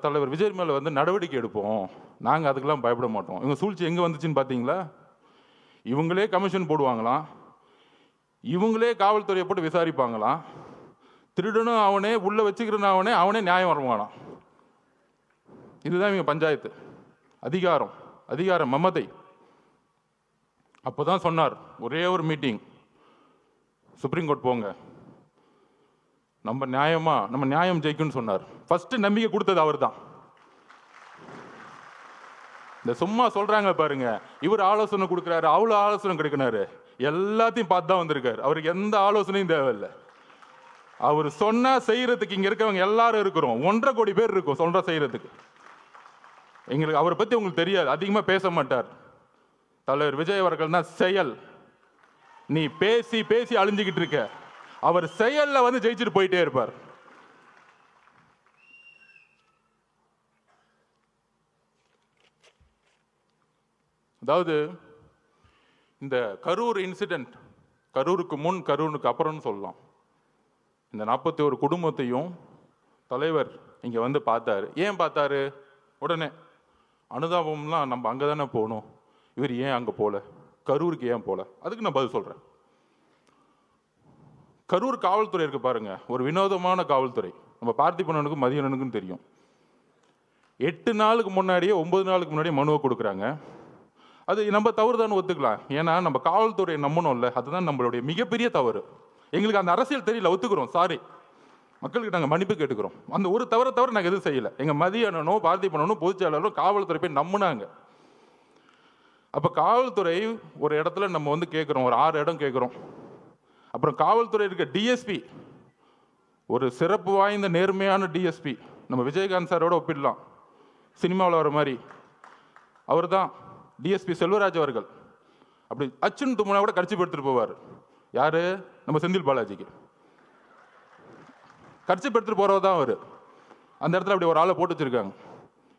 S1: தலைவர் விஜய் மேல வந்து நடவடிக்கை எடுப்போம், நாங்கள் அதுக்கெல்லாம் பயப்பட மாட்டோம். இவங்க சூழ்ச்சி எங்கே வந்துச்சுன்னு பார்த்தீங்களா? இவங்களே கமிஷன் போடுவாங்களாம், இவங்களே காவல்துறையை போட்டு விசாரிப்பாங்களாம், திருடனும் அவனே, உள்ள வச்சுக்கிறனும் அவனே, அவனே நியாயம் வருவானாம். இதுதான் இவங்க பஞ்சாயத்து. அதிகாரம், அதிகாரம் மமதை. அப்போதான் சொன்னார், ஒரே ஒரு மீட்டிங், சுப்ரீம் கோர்ட் போங்க, நம்ம நியாயம் ஜெயிக்கும்னு சொன்னார். ஃபர்ஸ்ட் நம்பிக்கை கொடுத்தது அவர் தான். இந்த சும்மா சொல்றாங்க பாருங்க, இவர் ஆலோசனை கொடுக்குறாரு, அவ்வளோ ஆலோசனை கிடைக்கிறாரு, எல்லாத்தையும் பார்த்து தான் வந்திருக்காரு. அவருக்கு எந்த ஆலோசனையும் தேவையில்லை. அவர் சொன்னா செய்யறதுக்கு இங்க இருக்கவங்க எல்லாரும் இருக்கிறோம், 1.5 கோடி பேர் இருக்கும் சொல்ற செய்யறதுக்கு. எங்களுக்கு அவரை பத்தி உங்களுக்கு தெரியாது, அதிகமா பேச மாட்டார். தலைவர் விஜய் அவர்கள் தான் செயல். நீ பேசி பேசி அழிஞ்சுக்கிட்டு இருக்க, அவர் செயல்ல வந்து ஜெயிச்சுட்டு போயிட்டே இருப்பார். அதாவது இந்த கரூர் இன்சிடென்ட், கரூருக்கு முன் கரூருக்கு அப்புறம்னு சொல்லலாம். இந்த 41 குடும்பத்தையும் தலைவர் இங்க வந்து பார்த்தாரு. ஏன் பார்த்தாரு? உடனே அனுதாபம்லாம் நம்ம அங்கே தானே போகணும், இவர் ஏன் அங்கே போல, கரூருக்கு ஏன் போல? அதுக்கு நான் பதில் சொல்றேன். கரூர் காவல்துறை இருக்கு பாருங்க, ஒரு வினோதமான காவல்துறை. நம்ம பார்த்திபனுக்கும் மதியனுக்கும் தெரியும். 8 நாளுக்கு முன்னாடியே 9 நாளுக்கு முன்னாடியே மனுவை கொடுக்குறாங்க. அது நம்ம தவறு தான் ஒத்துக்கலாம், ஏன்னா நம்ம காவல்துறையை நம்பணும்ல, அதுதான் நம்மளுடைய மிகப்பெரிய தவறு. எங்களுக்கு அந்த அரசியல் தெரியல, ஒத்துக்கிறோம், சாரி, மக்களுக்கு நாங்கள் மன்னிப்பு கேட்டுக்கிறோம். அந்த ஒரு தவிர நாங்கள் எதுவும் செய்யலை. எங்கள் மதியனும் பார்த்திபனும் பொதுச் செயலாளரும் காவல்துறை போய் நம்பினாங்க. அப்போ காவல்துறை ஒரு இடத்துல நம்ம வந்து கேட்குறோம், ஒரு 6 இடம் கேட்குறோம். அப்புறம் காவல்துறை இருக்க டிஎஸ்பி, ஒரு சிறப்பு வாய்ந்த நேர்மையான டிஎஸ்பி, நம்ம விஜயகாந்த் சாரோட ஒப்பிடலாம், சினிமாவில் வர மாதிரி. அவர் தான் டிஎஸ்பி செல்வராஜ் அவர்கள். அப்படி அச்சுன்னு தும்முனா கூட கட்சி எடுத்துட்டு போவார். யாரு? நம்ம செந்தில் பாலாஜிக்கு கட்சி எடுத்துட்டு போறவர் தான் அவர். அந்த இடத்துல அப்படி ஒரு ஆளை போட்டு வச்சிருக்காங்க.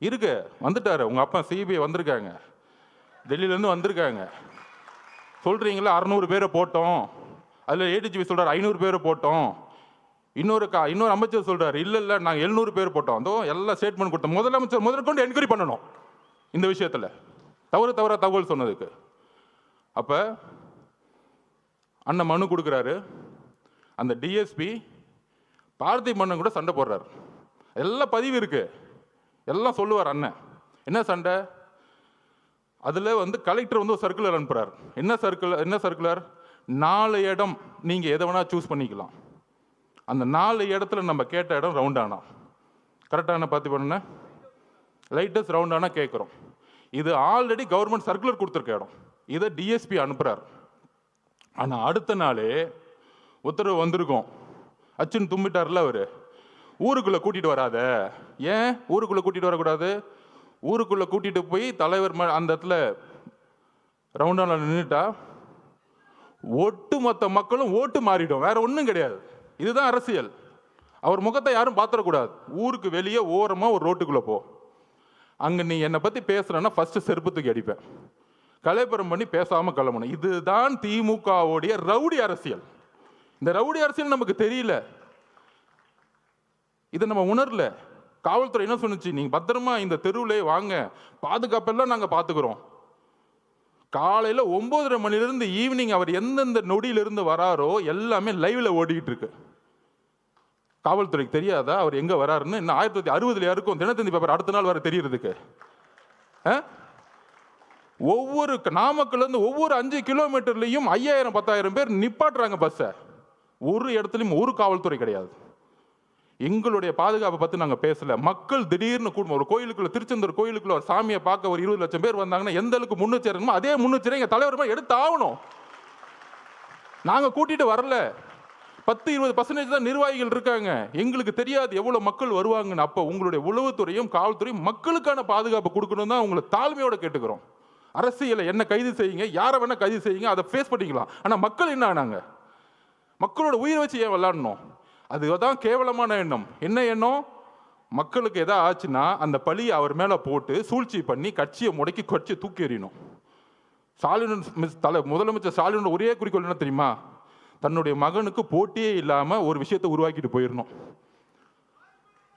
S1: இருக்கு, வந்துட்டாரு உங்க அப்பா சிபிஐ வந்திருக்காங்க, டெல்லியிலேருந்து வந்திருக்காங்க. சொல்றீங்களா 600 பேரை போட்டோம், அதில் ஏடிஜிபி சொல்றாரு 500 பேரை போட்டோம், இன்னொரு அமைச்சர் சொல்றாரு இல்லை நாங்கள் 700 பேர் போட்டோம். அதோ எல்லாம் ஸ்டேட்மெண்ட் கொடுத்தோம். முதலமைச்சர் முதற்கொண்டு என்கொயரி பண்ணணும் இந்த விஷயத்தில், தவறா தகவல் சொன்னதுக்கு. அப்ப அண்ணன் மனு கொடுக்குறாரு. அந்த டிஎஸ்பி பார்த்திபன் கூட சண்டை போடுறாரு. எல்லாம் பதிவு இருக்கு, எல்லாம் சொல்லுவார் அண்ணன். என்ன சண்டை? அதுல வந்து கலெக்டர் வந்து ஒரு சர்க்குலர் அனுப்புறாரு. என்ன சர்க்குலர்? 4 இடம் நீங்க எதை வேணா சூஸ் பண்ணிக்கலாம். அந்த 4 இடத்துல நம்ம கேட்ட இடம் ரவுண்டானா, கரெக்டான பார்த்திபன் லைட்டஸ்ட் ரவுண்டானா கேட்குறோம். இது ஆல்ரெடி கவர்மெண்ட் சர்க்குலர் கொடுத்துருக்க இடம். இதை டிஎஸ்பி அனுப்புறாரு. ஆனால் அடுத்த நாளே உத்தரவு வந்திருக்கும். அச்சுன்னு தும்பிட்டார்ல அவரு, ஊருக்குள்ள கூட்டிட்டு வராத. ஏன் ஊருக்குள்ள கூட்டிட்டு வரக்கூடாது? ஊருக்குள்ள கூட்டிட்டு போய் தலைவர் அந்த இடத்துல ரவுண்டான நின்றுட்டா ஒட்டுமொத்த மக்களும் ஓட்டு மாறிடும், வேற ஒன்றும் கிடையாது. இதுதான் அரசியல். அவர் முகத்தை யாரும் பார்த்துடக்கூடாது. ஊருக்கு வெளியே ஓரமாக ஒரு ரோட்டுக்குள்ளே போ, அங்கே நீ என்னை பற்றி பேசுகிறேன்னா ஃபஸ்ட்டு செருப்பத்துக்கு அடிப்பேன், கலைப்புறம் பண்ணி பேசாமல் கிளம்பணும். இதுதான் திமுகவுடைய ரவுடி அரசியல். இந்த ரவுடி அரசியல் நமக்கு தெரியல, இதை நம்ம உணரல. காவல்துறை என்ன சொன்னுச்சு? நீங்கள் பத்திரமா இந்த தெருவிலே வாங்க, பாதுகாப்பெல்லாம் நாங்கள் பார்த்துக்கிறோம். காலையில் 9:30 மணிலிருந்து ஈவினிங் அவர் எந்தெந்த நொடியிலிருந்து வராரோ எல்லாமே லைவ்ல ஓடிக்கிட்டு இருக்கு. காவல்துறைக்கு தெரியாதா அவர் எங்க வராருன்னு? இன்னும் 1960 இருக்கும் தினத்தந்தி பேப்பர் அடுத்த நாள் வர தெரியறதுக்கு. ஒவ்வொரு நாமக்கல்ல இருந்து ஒவ்வொரு 5 கிலோமீட்டர்லையும் 5000-10,000 பேர் நிப்பாட்டுறாங்க பஸ்ஸை. ஒரு இடத்துலையும் ஒரு காவல்துறை கிடையாது. எங்களுடைய பாதுகாப்பை பற்றி நாங்கள் பேசல. மக்கள் திடீர்னு கூட்டம், ஒரு கோயிலுக்குள்ள, திருச்செந்தூர் கோயிலுக்குள்ள ஒரு சாமியை பார்க்க ஒரு 20 லட்சம் பேர் வந்தாங்கன்னா எந்த அளவுக்கு முன்னெச்சரிக்கணுமோ அதே முன்னெச்சரிக்கை எங்கள் தலைவர் எடுத்து ஆகணும். நாங்கள் கூட்டிகிட்டு வரல. 10-20% தான் நிர்வாகிகள் இருக்காங்க. எங்களுக்கு தெரியாது எவ்வளோ மக்கள் வருவாங்கன்னு. அப்போ உங்களுடைய உளவுத்துறையும் காவல்துறையும் மக்களுக்கான பாதுகாப்பு கொடுக்கணும் தான் உங்களை தாழ்மையோடு கேட்டுக்கிறோம். அரசியலை என்ன கைது செய்யுங்க, யாரை வேணால் கைது செய்யுங்க, அதை ஃபேஸ் பண்ணிக்கலாம். ஆனால் மக்கள் என்ன ஆனாங்க? மக்களோட உயிரை வச்சு ஏன் விளாடணும்? அதுதான் கேவலமான எண்ணம். என்ன எண்ணம்? மக்களுக்கு எதாவது ஆச்சுன்னா அந்த பழியை அவர் மேலே போட்டு சூழ்ச்சி பண்ணி கட்சியை முடக்கி கட்சியை தூக்கி எறியணும். முதலமைச்சர் ஸ்டாலினோட ஒரே குறிக்கோள் என்ன தெரியுமா? தன்னுடைய மகனுக்கு போட்டியே இல்லாமல் ஒரு விஷயத்தை உருவாக்கிட்டு போயிடணும்.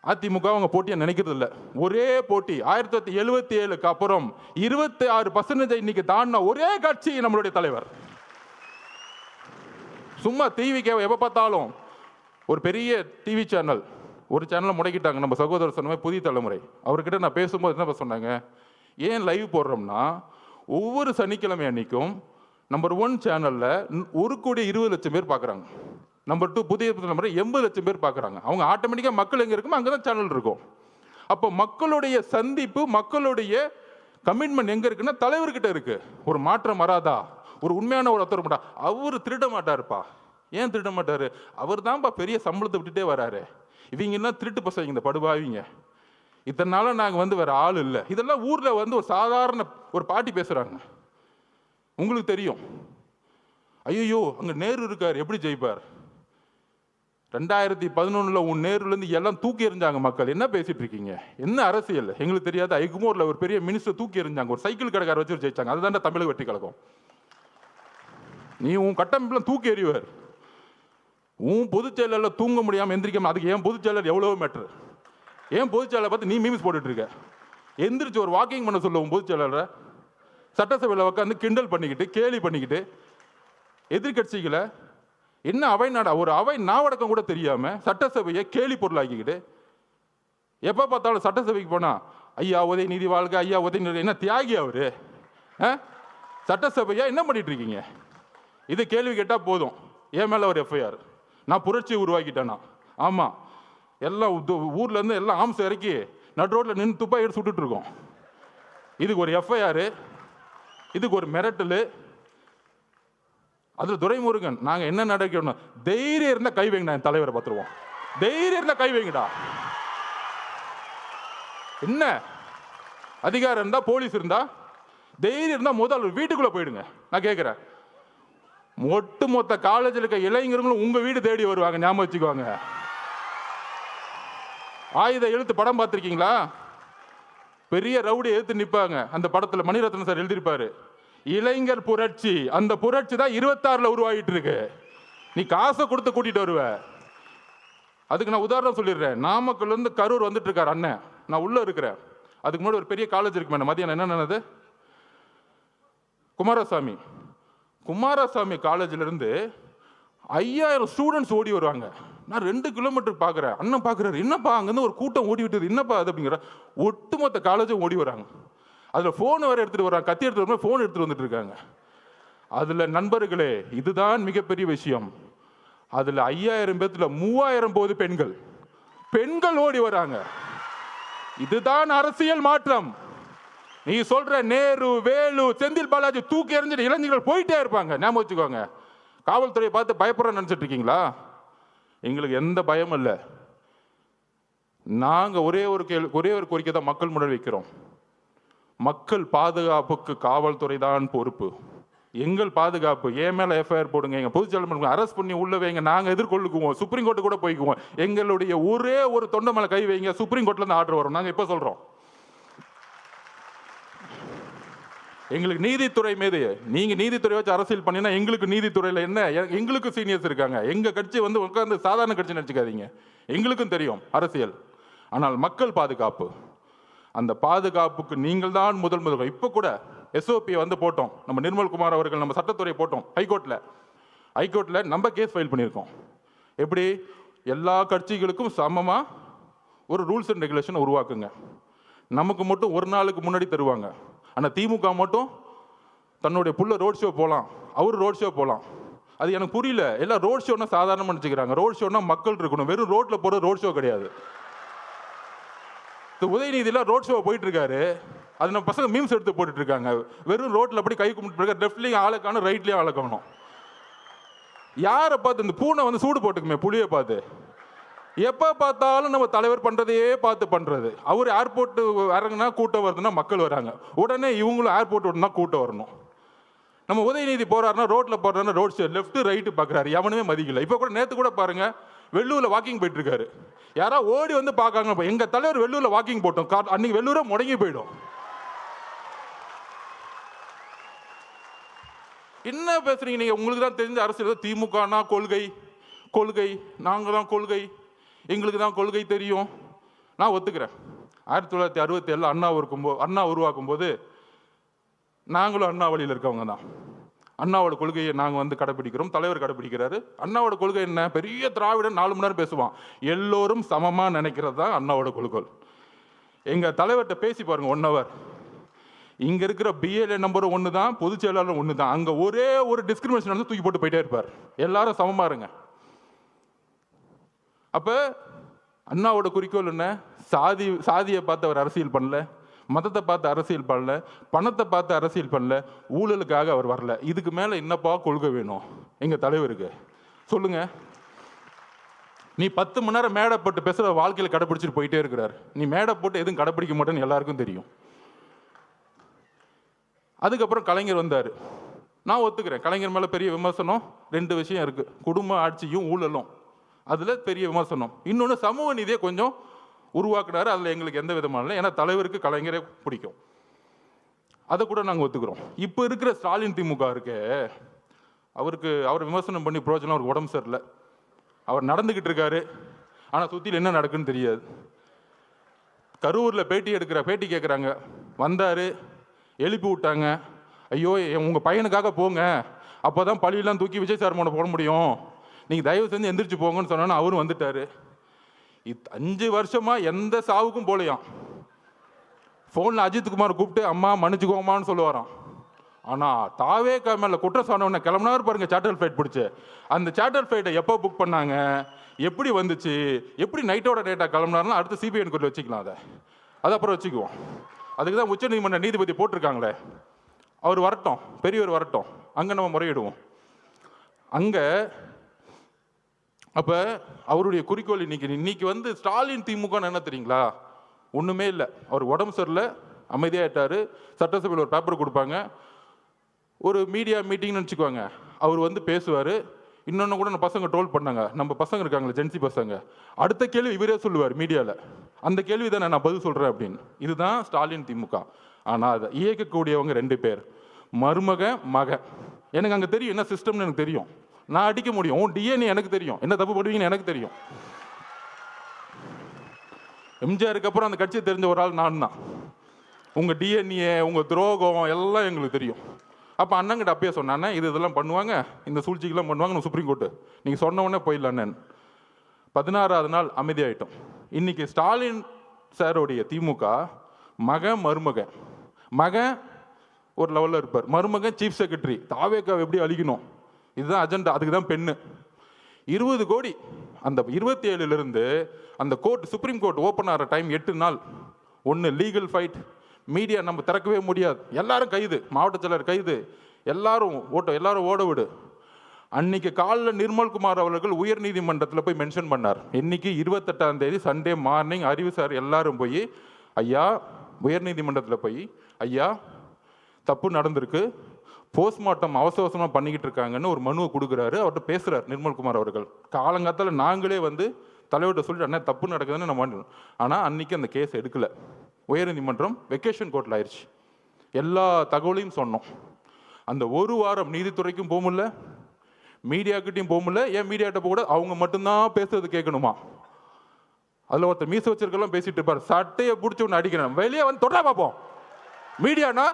S1: அதிமுக அவங்க போட்டியை நினைக்கிறது இல்லை. ஒரே போட்டி 1977க்கு அப்புறம் 26% இன்னைக்கு தாண்டின ஒரே கட்சி நம்மளுடைய தலைவர். சும்மா டிவிக்கு எப்போ பார்த்தாலும் ஒரு பெரிய டிவி சேனல் ஒரு சேனலை முடக்கிட்டாங்க. நம்ம சகோதரர் சொன்ன மாதிரி புதிய தலைமுறை. அவர்கிட்ட நான் பேசும்போது என்ன சொன்னாங்க, ஏன் லைவ் போடுறோம்னா ஒவ்வொரு சனிக்கிழமை அன்னைக்கும் நம்பர் 1 சேனலில் 1,20,00,000 பேர் பார்க்குறாங்க. நம்பர் 2 புதிய தலைமுறை 80,00,000 பேர் பார்க்குறாங்க. அவங்க ஆட்டோமேட்டிக்காக மக்கள் எங்கே இருக்குமோ அங்கே தான் சேனல் இருக்கும். அப்போ மக்களுடைய சந்திப்பு, மக்களுடைய கமிட்மெண்ட் எங்கே இருக்குன்னா தலைவர்கிட்ட இருக்கு. ஒரு மாற்றம் வராதா? ஒரு உண்மையான ஒரு ஒருத்தர் மாட்டா. அவர் திருட மாட்டாருப்பா. ஏன் திருட மாட்டாரு? அவர் தான்ப்பா பெரிய சம்பளத்தை விட்டுட்டே வராரு. இவங்கெல்லாம் திருட்டு பசங்க, இந்த படுபாவிங்க. இத்தனை நாளாக நாங்கள் வேற ஆள் இல்லை. இதெல்லாம் ஊரில் ஒரு சாதாரண ஒரு பாட்டி பேசுகிறாங்க. உங்களுக்கு தெரியும், ஐயோ அங்கே நேரு இருக்கார், எப்படி ஜெயிப்பார்? 2011 உன் நேருலேருந்து எல்லாம் தூக்கி எறிஞ்சாங்க மக்கள். என்ன பேசிட்டு இருக்கீங்க? என்ன அரசியல் எங்களுக்கு தெரியாது. ஐகுமோரில் ஒரு பெரிய மினிஸ்டர் தூக்கி எறிஞ்சாங்க, ஒரு சைக்கிள் கடைக்கார வச்சு ஜெயிச்சாங்க. அதுதான் தமிழக வெற்றி கழகம். நீ உன் கட்டமைப்புலாம் தூக்கி எறிவார். உன் பொதுச் செயலரில் தூங்க முடியாமல் எந்திரிக்காம, அதுக்கு ஏன் பொதுச் செயலர் எவ்வளோ மேட்ரு? ஏன் பொதுச் செயலரை பார்த்து நீ மீம்ஸ் போட்டுட்டு இருக்க? எந்திரிச்சு ஒரு வாக்கிங் பண்ண சொல்ல உன் பொதுச் செயலரை. சட்டசபையில் உட்காந்து கிண்டல் பண்ணிக்கிட்டு கேலி பண்ணிக்கிட்டு எதிர்கட்சிகளை என்ன அவை நாடா, ஒரு அவை நாவடக்கம் கூட தெரியாம சட்டசபையை கேலி பொருளாக்கிக்கிட்டு எப்போ பார்த்தாலும் சட்டசபைக்கு போனா ஐயா உதயநிதி வாழ்க, ஐயா உதயநிதி. என்ன தியாகி அவரு? சட்டசபையா என்ன பண்ணிட்டு இருக்கீங்க? இது கேள்வி கேட்டால் போதும், என் மேலே ஒரு எஃப்ஐஆர். நான் புரட்சியை உருவாக்கிட்டேன்னா ஆமாம், எல்லாம் ஊர்லேருந்து எல்லாம் ஆம்ஸ் இறக்கி நடு ரோட்டில் நின்று துப்பாக்கி எடுத்து சுட்டுட்டு இருக்கோம். இதுக்கு ஒரு எஃப்ஐஆர், இதுக்கு ஒரு மிரட்டல். அதில் துரைமுருகன் நாங்கள் என்ன நடக்கணும்? தைரியம் இருந்தால் கை வைங்கடா, என் தலைவரை பார்த்துருவோம். தைரியம் இருந்தால் கை வைங்கடா. என்ன அதிகாரம் இருந்தால், போலீஸ் இருந்தால், தைரியம் இருந்தால் முதல் வீட்டுக்குள்ளே போயிடுங்க. நான் கேட்குறேன், ஒட்டுமொத்த காலேஜில் இருக்க இளைஞர்களும் உங்கள் வீடு தேடி வருவாங்க, ஞாபகம் வச்சுக்குவாங்க. ஆயுத எழுத்து படம் பார்த்துருக்கீங்களா? பெரிய ரவுடி எழுத்து நிற்பாங்க. அந்த படத்தில் மணிரத்னம் சார் எழுதியிருப்பாரு, இளைஞர் புரட்சி. அந்த புரட்சி தான் 26 உருவாகிட்டு இருக்கு. நீ காசை கொடுத்து கூட்டிட்டு வருவ. அதுக்கு நான் உதாரணம் சொல்லிடுறேன். நாமக்கல்லேருந்து கரூர் வந்துட்டு இருக்காரு அண்ணன், நான் உள்ள இருக்கிறேன். அதுக்கு முன்னாடி ஒரு பெரிய காலேஜ் இருக்கு மேடம். மதியானம் என்ன நடந்தது? குமாரசாமி காலேஜில் இருந்து 5000 ஸ்டூடெண்ட்ஸ் ஓடி வருவாங்க. நான் 2 கிலோமீட்டர் பார்க்குறேன். அண்ணன் பார்க்குறாரு, என்னப்பா அங்கேருந்து ஒரு கூட்டம் ஓடி விட்டது, என்னப்பா அது அப்படிங்கிற. ஒட்டுமொத்த காலேஜும் ஓடி வராங்க. அதில் ஃபோன் வேறு எடுத்துகிட்டு வராங்க, கத்தி எடுத்துகிட்டு வரும்போது ஃபோன் எடுத்துகிட்டு வந்துட்டு இருக்காங்க. அதில் நண்பர்களே, இதுதான் மிகப்பெரிய விஷயம். அதில் 5000 பேர்த்துல 3000 போது பெண்கள் ஓடி வராங்க. இதுதான் அரசியல் மாற்றம். நீ சொல்ற நேரு, வேலு, செந்தில் பாலாஜி தூக்கி எறிஞ்சிட்டு இளைஞர்கள் போயிட்டே இருப்பாங்க. ஞாபகம் வச்சுக்கோங்க. காவல்துறையை பார்த்து பயப்படுற நினைச்சிட்டு இருக்கீங்களா? எங்களுக்கு எந்த பயமும் இல்லை. நாங்கள் ஒரே ஒரு கோரிக்கை தான் மக்கள் முன்னாடி வைக்கிறோம். மக்கள் பாதுகாப்புக்கு காவல்துறை தான் பொறுப்பு. எங்கள் பாதுகாப்பு. என் மேலே எஃப்ஐஆர் போடுங்க, எங்கள் பொதுச்செயலாளர் அரெஸ்ட் பண்ணி உள்ள வைங்க, நாங்கள் எதிர்கொள்ளுக்குவோம். சுப்ரீம் கோர்ட்டு கூட போய்க்குவோம். எங்களுடைய ஒரே ஒரு தொண்டை மேலே கை வைங்க, சுப்ரீம் கோர்ட்லேருந்து ஆர்டர் வரும். நாங்கள் இப்போ சொல்கிறோம், எங்களுக்கு நீதித்துறை மீது, நீங்கள் நீதித்துறை வச்சு அரசியல் பண்ணினா எங்களுக்கு நீதித்துறையில் என்ன, எங்களுக்கு சீனியர்ஸ் இருக்காங்க. எங்கள் கட்சி உட்காந்து சாதாரண கட்சி நினச்சிக்காதீங்க, எங்களுக்கும் தெரியும் அரசியல். ஆனால் மக்கள் பாதுகாப்பு, அந்த பாதுகாப்புக்கு நீங்கள் தான் முதல். இப்போ கூட எஸ்ஓபியை போட்டோம். நம்ம நிர்மல்குமார் அவர்கள் நம்ம சட்டத்துறை போட்டோம் ஹைகோர்ட்டில் நம்ம கேஸ் ஃபைல் பண்ணியிருக்கோம். எப்படி எல்லா கட்சிகளுக்கும் சமமாக ஒரு ரூல்ஸ் அண்ட் ரெகுலேஷன் உருவாக்குங்க. நமக்கு மட்டும் ஒரு நாளுக்கு முன்னாடி தருவாங்க. ஆனால் திமுக மட்டும் தன்னுடைய புள்ள ரோட் ஷோ போகலாம், அவர் ரோட் ஷோ போகலாம். அது எனக்கு புரியல. எல்லாம் ரோட் ஷோன்னா சாதாரணமாக நினச்சிக்கிறாங்க. ரோட் ஷோன்னா மக்கள் இருக்கணும். வெறும் ரோட்டில் போகிற ரோட் ஷோ கிடையாது. உதயநிதியில் ரோட் ஷோ போயிட்டு இருக்காரு. அது நம்ம பசங்க மீம்ஸ் எடுத்து போட்டுட்டு இருக்காங்க. வெறும் ரோட்டில் அப்படி கை கும்பிட்டு லெஃப்ட்லேயும் ஆளை காணும், ரைட்லேயும் ஆளை காணும். யாரை பார்த்து இந்த பூனை வந்து சூடு போட்டுக்குமே புளியை பார்த்து, எப்போ பார்த்தாலும் நம்ம தலைவர் பண்ணுறதையே பார்த்து பண்ணுறது. அவர் ஏர்போர்ட்டு இறங்குனா கூட்டம் வருதுன்னா மக்கள் வராங்க, உடனே இவங்களும் ஏர்போர்ட் விட்டுனா கூட்டம் வரணும். நம்ம உதயநிதி போறாருன்னா ரோட்டில் போடுறாருன்னா ரோட் சைடு லெஃப்ட் ரைட்டு பார்க்குறாரு, எவனுமே மதிக்கல. இப்போ கூட நேற்று கூட பாருங்க, வெள்ளூரில் வாக்கிங் போயிட்டு இருக்காரு, யாராவது ஓடி வந்து பார்க்காங்க. எங்கள் தலைவர் வெள்ளூரில் வாக்கிங் போட்டோம், அன்னைக்கு வெள்ளூரை முடங்கி போயிடும். என்ன பேசுறீங்க நீங்க? உங்களுக்கு தான் தெரிஞ்ச அரசியல் திமுகனா கொள்கை, கொள்கை நாங்கள் தான் கொள்கை, எங்களுக்கு தான் கொள்கை தெரியும். நான் ஒத்துக்கிறேன். 1967 அண்ணா உருவாக்கும் போது நாங்களும் அண்ணா வழியில் இருக்கவங்க தான். அண்ணாவோட கொள்கையை நாங்கள் வந்து கடைப்பிடிக்கிறோம், தலைவர் கடைப்பிடிக்கிறாரு. அண்ணாவோட கொள்கை என்ன? பெரிய திராவிடன் 4 மணி நேரம் பேசுவான், எல்லோரும் சமமாக நினைக்கிறது தான் அண்ணாவோட கொள்கை. எங்கள் தலைவர்கிட்ட பேசி பாருங்க 1 hour. இங்கே இருக்கிற பிஎல்ஏ நம்பர் 1 தான், பொதுச் செயலாளர் 1 தான். அங்கே ஒரே ஒரு டிஸ்கிரிமினேஷன் வந்து தூக்கி போட்டு போயிட்டே இருப்பார். எல்லாரும் சமமாக இருங்க. அப்போ அண்ணாவோட குறிக்கோள் என்ன? சாதியை பார்த்து அவர் அரசியல் பண்ணல, மதத்தை பார்த்து அரசியல் பண்ணல, பணத்தை பார்த்து அரசியல் பண்ணல, ஊழலுக்காக அவர் வரல. இதுக்கு மேலே என்னப்பா கொள்கை வேணும் எங்கள் தலைவருக்கு? சொல்லுங்க. நீ 10 மணி நேரம் மேடை போட்டு பேசுகிற வாழ்க்கையில் கடைப்பிடிச்சிட்டு போயிட்டே இருக்கிறார். நீ மேடை போட்டு எதுவும் கடைப்பிடிக்க மாட்டேன்னு எல்லாருக்கும் தெரியும். அதுக்கப்புறம் கலைஞர் வந்தார். நான் ஒத்துக்கிறேன், கலைஞர் மேலே பெரிய விமர்சனம் 2 விஷயம் இருக்குது, குடும்ப ஆட்சியும் ஊழலும். அதில் பெரிய விமர்சனம். இன்னொன்று சமூக நீதியை கொஞ்சம் உருவாக்குனாரு, அதில் எங்களுக்கு எந்த விதமான இல்லை. ஏன்னா தலைவருக்கு கலைஞரே பிடிக்கும், அதை கூட நாங்கள் ஒத்துக்கிறோம். இப்போ இருக்கிற ஸ்டாலின் திமுக இருக்கு, அவர் விமர்சனம் பண்ணி பிரோஜனம். அவருக்கு உடம்பு சரியில்லை, அவர் நடந்துக்கிட்டு இருக்காரு, ஆனால் சுற்றியில் என்ன நடக்குன்னு தெரியாது. கரூரில் பேட்டி கேட்குறாங்க, வந்தார், எழுப்பி விட்டாங்க. ஐயோ உங்கள் பையனுக்காக போங்க, அப்போ தான் பழியெல்லாம் தூக்கி விஜய் சார் மேலே போட முடியும், நீங்கள் தயவு செஞ்சு எந்திரிச்சு போங்கன்னு சொன்னோன்னா அவரும் வந்துட்டார். 5 வருஷமா எந்த சாவுக்கும் போலையாம். ஃபோனில் அஜித்குமார் கூப்பிட்டு அம்மா மன்னிச்சுக்கோமான்னு சொல்லுவாராம். ஆனால் தாவே மேலே குற்றம் சொன்னவொன்னே கிளம்புனாரு பாருங்க, சார்ட்டர் ஃப்ளைட் பிடிச்சி. அந்த சார்ட்டர் ஃப்ளைட்டை எப்போ புக் பண்ணாங்க, எப்படி வந்துச்சு, எப்படி நைட்டோட டேட்டாக கிளம்புனாருன்னா அடுத்து சிபிஐ என்கொயரி வச்சுக்கலாம். அது அப்புறம் வச்சுக்குவோம். அதுக்கு தான் உச்சநீதிமன்ற நீதிபதி போட்டிருக்காங்களே, அவர் வரட்டும், பெரியவர் வரட்டும், அங்கே நம்ம முறையிடுவோம். அங்கே அப்போ அவருடைய குறிக்கோள் இன்னைக்கு வந்து ஸ்டாலின் திமுக என்ன தெரியுங்களா? ஒன்றுமே இல்லை. அவர் உடம்பு சரியில்லை, அமைதியாகிட்டார். சட்டசபையில் ஒரு பேப்பர் கொடுப்பாங்க, ஒரு மீடியா மீட்டிங்னு வச்சுக்குவாங்க, அவர் வந்து பேசுவார். இன்னொன்று கூட நம்ம பசங்க ட்ரோல் பண்ணாங்க, நம்ம பசங்க இருக்காங்களே ஜென்சி பசங்க, அடுத்த கேள்வி இவரே சொல்லுவார் மீடியாவில், அந்த கேள்வி தானே நான் பதில் சொல்கிறேன் அப்படின்னு. இதுதான் ஸ்டாலின் திமுக. ஆனால் அதை இயக்கக்கூடியவங்க 2 பேர், மருமக மக. எனக்கு அங்கே தெரியும் என்ன சிஸ்டம்னு எனக்கு தெரியும், நான் அடிக்க முடியும். உன் டிஎன்ஏ எனக்கு தெரியும், என்ன தப்பு பண்ணுவீங்கன்னு எனக்கு தெரியும். எம்ஜிஆருக்கு அப்புறம் அந்த கட்சியை தெரிஞ்ச ஒரு ஆள் நான் தான். உங்கள் டிஎன்ஏ, உங்கள் துரோகம் எல்லாம் எங்களுக்கு தெரியும். அப்போ அண்ணங்கிட்ட அப்பயே சொன்னானே, இதெல்லாம் பண்ணுவாங்க, இந்த சூழ்ச்சிக்கெல்லாம் பண்ணுவாங்க, சுப்ரீம் கோர்ட்டு நீங்கள் சொன்ன உடனே போயிடலான்னு. 16வது நாள் அமைதியாயிட்டோம். இன்னைக்கு ஸ்டாலின் சாரோடைய திமுக மருமகன், மகன் ஒரு லெவலில் இருப்பார், மருமகன் சீஃப் செக்ரட்டரி. தாவேக்காவை எப்படி அழிக்கணும், இதுதான் அஜெண்டா. அதுக்கு தான் பெண்ணு 20 கோடி. அந்த 27லிருந்து அந்த சுப்ரீம் கோர்ட் ஓப்பன் ஆகிற டைம் 8 நாள். ஒன்று லீகல் ஃபைட், மீடியா நம்ம திறக்கவே முடியாது, எல்லாரும் கைது, மாவட்ட செயலர் கைது, எல்லாரும் ஓட விடு. அன்னைக்கு காலைல நிர்மல்குமார் அவர்கள் உயர் நீதிமன்றத்தில் போய் மென்ஷன் பண்ணார். இன்னைக்கு 28ஆம் தேதி சண்டே மார்னிங் அறிவு சார் எல்லாரும் போய் ஐயா உயர் நீதிமன்றத்தில் போய் ஐயா தப்பு நடந்திருக்கு, போஸ்ட்மார்ட்டம் அவசரமாக பண்ணிக்கிட்டு இருக்காங்கன்னு ஒரு மனுவை கொடுக்குறாரு. அவர்கிட்ட பேசுகிறார் நிர்மல்குமார் அவர்கள். காலங்காலத்தில் நாங்களே வந்து தலைவர்கிட்ட சொல்லிட்டு அண்ணா தப்பு நடக்குதுன்னு நம்ம. ஆனால் அன்னைக்கு அந்த கேஸ் எடுக்கலை. உயர்நீதிமன்றம் வெக்கேஷன் கோர்ட்டில் ஆயிடுச்சு. எல்லா தகவலையும் சொன்னோம். அந்த ஒரு வாரம் நீதித்துறைக்கும் போக முடியல, மீடியாக்கிட்டையும் போக முடியல. ஏன் மீடியாட்ட கூட அவங்க மட்டும்தான் பேசுறது கேட்கணுமா? அதில் ஒருத்தர் மீச வச்சிருக்கலாம் பேசிட்டு இருப்பார், சட்டையை பிடிச்சி ஒன்று அடிக்கிறேன், வெளியே வந்து தொடர பார்ப்போம். மீடியானா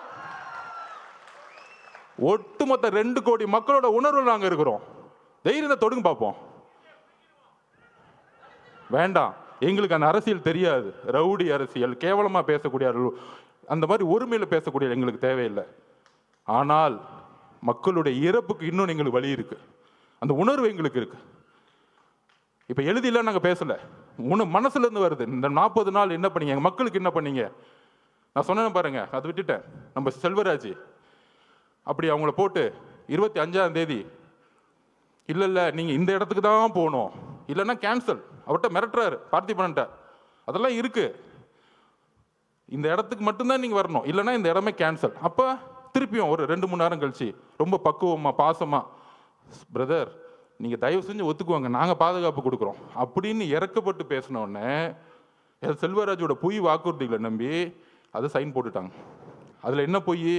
S1: ஒட்டுமொத்த 2 கோடி மக்களோட உணர்வு நாங்கள் இருக்கிறோம், தைரியத்தை தொடுங்க பார்ப்போம். வேண்டாம், எங்களுக்கு அந்த அரசியல் தெரியாது, ரவுடி அரசியல், கேவலமாக பேசக்கூடிய அந்த மாதிரி ஒருமையில் பேசக்கூடிய எங்களுக்கு தேவையில்லை. ஆனால் மக்களுடைய இறப்புக்கு இன்னும் எங்களுக்கு வழி இருக்கு, அந்த உணர்வு எங்களுக்கு இருக்கு. இப்போ எழுதிலாம் நாங்கள் பேசலை, மனசுலேருந்து வருது. இந்த 40 நாள் என்ன பண்ணீங்க, எங்கள் மக்களுக்கு என்ன பண்ணீங்க? நான் சொன்னேன் பாருங்க, அதை விட்டுட்டேன். நம்ம செல்வராஜ் அப்படி அவங்கள போட்டு 25ஆம் தேதி இல்லை நீங்கள் இந்த இடத்துக்கு தான் போகணும், இல்லைன்னா கேன்சல். அவர்கிட்ட மிரட்டுறாரு பார்த்திபன்ட்ட. அதெல்லாம் இருக்குது. இந்த இடத்துக்கு மட்டும்தான் நீங்கள் வரணும், இல்லைன்னா இந்த இடமே கேன்சல். அப்போ திருப்பியும் ஒரு 2-3 நேரம் கழிச்சு ரொம்ப பக்குவமாக பாசமாக, பிரதர் நீங்கள் தயவு செஞ்சு ஒத்துக்குவாங்க, நாங்கள் பாதுகாப்பு கொடுக்குறோம் அப்படின்னு இறக்கப்பட்டு பேசினோடனே செல்வராஜோட பொய் வாக்குறுதிகளை நம்பி அதை சைன் போட்டுட்டாங்க. அதில் என்ன பொய்?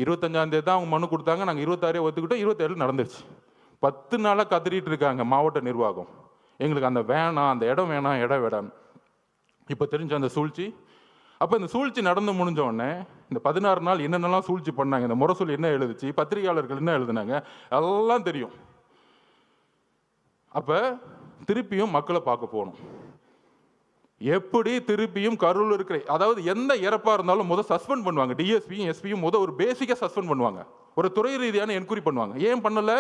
S1: 25ஆம் தேதி தான் அவங்க மனு கொடுத்தாங்க, நாங்கள் 26 ஒத்துக்கிட்டோம், 27 நடந்துருச்சு. 10 நாளாக கத்திரிட்டு இருக்காங்க மாவட்ட நிர்வாகம், எங்களுக்கு அந்த வேணாம், அந்த இடம் வேணாம், இடம் வேணாம். இப்போ தெரிஞ்ச அந்த சூழ்ச்சி. அப்போ இந்த சூழ்ச்சி நடந்து முடிஞ்ச உடனே இந்த 16 நாள் என்னென்னலாம் சூழ்ச்சி பண்ணாங்க, இந்த முரசொலி என்ன எழுதுச்சு, பத்திரிகையாளர்கள் என்ன எழுதுனாங்க, எல்லாம் தெரியும். அப்போ திருப்பியும் மக்களை பார்க்க போகணும். எப்படி திருப்பியும் கரூரில் இருக்கிற, அதாவது எந்த இறப்பாக இருந்தாலும் முதல் சஸ்பெண்ட் பண்ணுவாங்க. டிஎஸ்பியும் எஸ்பியும் முதல் ஒரு பேசிக்காக சஸ்பெண்ட் பண்ணுவாங்க, ஒரு துறை ரீதியான என்கொயரி பண்ணுவாங்க. ஏன் பண்ணலை?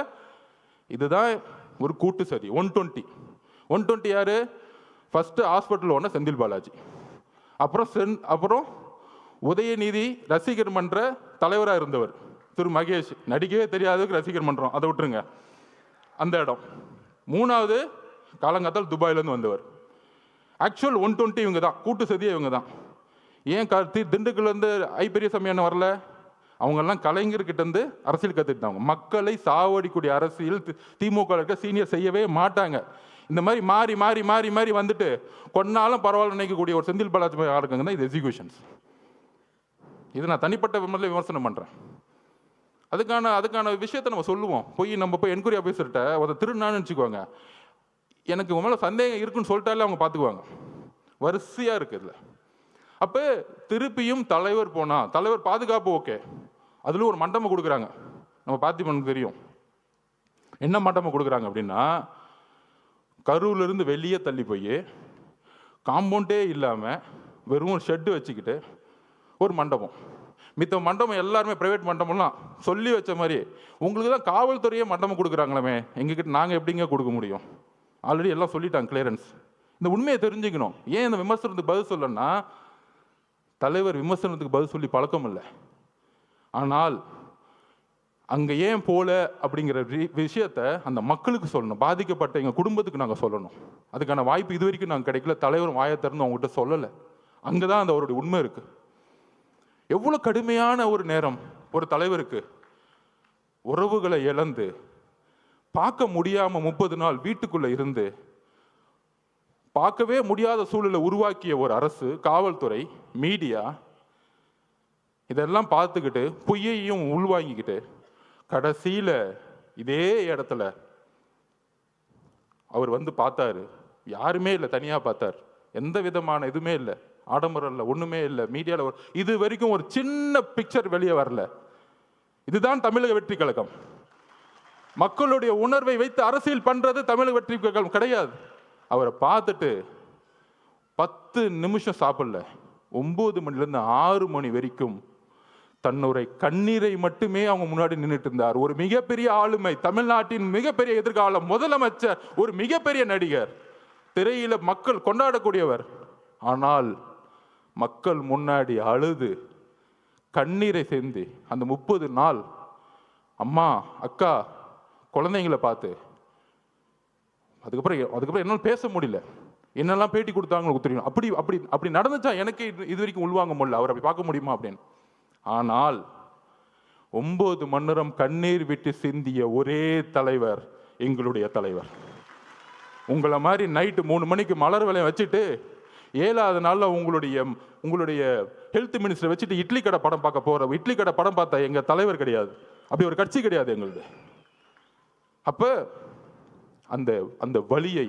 S1: இதுதான் ஒரு கூட்டு சதி. 120 யாரு? ஃபர்ஸ்ட் ஹாஸ்பிட்டல் ஒன்று செந்தில் பாலாஜி, அப்புறம் உதயநிதி ரசிகர் மன்ற தலைவராக இருந்தவர் திரு மகேஷ், நடிக்கவே தெரியாததுக்கு ரசிகர் மன்றம், அதை விட்டுருங்க, அந்த இடம். 3வது காலங்காத்தால் துபாயிலேருந்து வந்தவர். ஆக்சுவல் 120 இவங்க தான், கூட்டு சதியே இவங்க தான். ஏன் திண்டுக்கல்லேருந்து பெரியசாமி அண்ணன் வரல? அவங்கெல்லாம் கலைஞர்கிட்டேருந்து அரசியல் கற்றுக்கிட்டாங்க. மக்களை சாவடிக்கூடிய அரசியல் திமுக இருக்க சீனியர் செய்யவே மாட்டாங்க. இந்த மாதிரி மாறி மாறி மாறி மாறி வந்துட்டு கொன்னாலும் பரவாயில்ல நினைக்கக்கூடிய ஒரு செந்தில் பாலாஜி ஆளுக்குங்க தான் இது எக்ஸிக்யூஷன்ஸ். இது நான் தனிப்பட்ட முறையில் விமர்சனம் பண்ணுறேன். அதுக்கான விஷயத்தை நம்ம சொல்லுவோம். நம்ம போய் என்கொயரி ஆஃபீஸர்கிட்ட ஒரு திருநான்னு வச்சுக்குவாங்க, எனக்கு உங்க மேலே சந்தேகம் இருக்குன்னு சொல்லிட்டாலே அவங்க பார்த்துக்குவாங்க. வரிசையாக இருக்குதுல. அப்போ திருப்பியும் தலைவர் போனால், தலைவர் பாதுகாப்பு ஓகே, அதில் ஒரு மண்டபம் கொடுக்குறாங்க. நம்ம பார்த்திபனுக்கு தெரியும் என்ன மண்டபம் கொடுக்குறாங்க அப்படின்னா, கரூர்லேருந்து வெளியே தள்ளி போய் காம்பவுண்டே இல்லாமல் வெறும் ஒரு ஷெட்டு வச்சுக்கிட்டு ஒரு மண்டபம். மித்த மண்டபம் எல்லாருமே ப்ரைவேட் மண்டபம்லாம் சொல்லி வச்ச மாதிரி, உங்களுக்கு தான் காவல்துறையே மண்டபம் கொடுக்குறாங்களே, எங்ககிட்ட நாங்கள் எப்படிங்க கொடுக்க முடியும்? ஆல்ரெடி எல்லாம் சொல்லிட்டாங்க, கிளியரன்ஸ். இந்த உண்மையை தெரிஞ்சுக்கணும். ஏன் இந்த விமர்சனத்துக்கு பதில் சொல்லணும்னா, தலைவர் விமர்சனத்துக்கு பதில் சொல்லி பழக்கம் இல்லை. ஆனால் அங்கே ஏன் போல அப்படிங்கிற விஷயத்த அந்த மக்களுக்கு சொல்லணும், பாதிக்கப்பட்ட எங்கள் குடும்பத்துக்கு நாங்கள் சொல்லணும். அதுக்கான வாய்ப்பு இது வரைக்கும் நாங்கள் கிடைக்கல. தலைவர் வாயை திறந்து அவங்ககிட்ட சொல்லலை. அங்கே தான் அந்த அவருடைய உண்மை இருக்குது. எவ்வளோ கடுமையான ஒரு நேரம் ஒரு தலைவருக்கு. உறவுகளை இழந்து பார்க்க முடியாமல் 30 நாள் வீட்டுக்குள்ளே இருந்து பார்க்கவே முடியாத சூழலை உருவாக்கிய ஒரு அரசு, காவல்துறை, மீடியா இதெல்லாம் பார்த்துக்கிட்டு பொய்யையும் உள்வாங்கிக்கிட்டு கடைசியில் இதே இடத்துல அவர் வந்து பார்த்தாரு. யாருமே இல்லை, தனியாக பார்த்தார். எந்த விதமான இதுவுமே இல்லை, ஆடம்பரம் இல்லை, ஒன்றுமே இல்லை. மீடியாவில் இது வரைக்கும் ஒரு சின்ன பிக்சர் வெளியே வரல. இதுதான் தமிழக வெற்றி கழகம். மக்களுடைய உணர்வை வைத்து அரசியல் பண்றது தமிழக வெற்றி கழகம் கிடையாது. அவரை பார்த்துட்டு 10 நிமிஷம் சாப்பிடல, 9 மணிலேருந்து 6 மணி வரைக்கும் தன்னுடைய கண்ணீரை மட்டுமே அவங்க முன்னாடி நின்றுட்டு இருந்தார். ஒரு மிகப்பெரிய ஆளுமை, தமிழ்நாட்டின் மிகப்பெரிய எதிர்காலம், முதலமைச்சர், ஒரு மிகப்பெரிய நடிகர், திரையில மக்கள் கொண்டாடக்கூடியவர். ஆனால் மக்கள் முன்னாடி அழுது கண்ணீரை சேர்ந்து அந்த 30 நாள் அம்மா, அக்கா, குழந்தைங்களை பார்த்து அதுக்கப்புறம் என்னால் பேச முடியல. என்னெல்லாம் பேட்டி கொடுத்தாங்க தெரியும். அப்படி நடந்துச்சா எனக்கு இது வரைக்கும் உள்வாங்க முடியல. அவர் அப்படி பார்க்க முடியுமா அப்படின்னு. ஆனால் 9 மணி நேரம் கண்ணீர் விட்டு சிந்திய ஒரே தலைவர் எங்களுடைய தலைவர். உங்களை மாதிரி நைட்டு 3 மணிக்கு மலர் விலையை வச்சுட்டு 7வது நாளில் உங்களுடைய ஹெல்த் மினிஸ்டர் வச்சுட்டு இட்லி கடை படம் பார்க்க போகிற, இட்லி கடை படம் பார்த்தா எங்கள் தலைவர் கிடையாது. அப்படி ஒரு கட்சி கிடையாது எங்களுது. அப்போ அந்த வலியை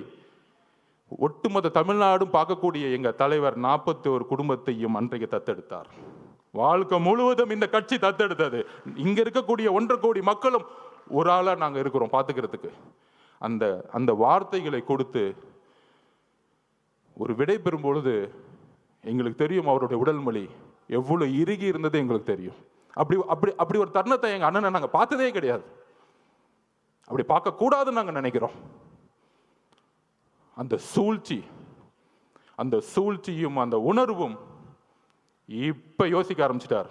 S1: ஒட்டுமொத்த தமிழ்நாடும் பார்க்கக்கூடிய எங்கள் தலைவர் 41 குடும்பத்தையும் அன்றைக்கு தத்தெடுத்தார். வாழ்க்கை முழுவதும் இந்த கட்சி தத்தெடுத்தது. இங்க இருக்கக்கூடிய 1.5 கோடி மக்களும் ஒரு ஆளா நாங்கள் இருக்கிறோம் பார்த்துக்கிறதுக்கு. அந்த வார்த்தைகளை கொடுத்து ஒரு விடை பெறும் பொழுது எங்களுக்கு தெரியும் அவருடைய உடல் மொழி எவ்வளவு இறுகி இருந்தது எங்களுக்கு தெரியும். அப்படி ஒரு தருணத்தை எங்க அண்ணனை நாங்கள் பார்த்ததே கிடையாது. அப்படி பார்க்க கூடாதுன்னு நாங்கள் நினைக்கிறோம். அந்த சூழ்ச்சியும் அந்த உணர்வும் இப்ப யோசிக்க ஆரம்பிச்சிட்டார்.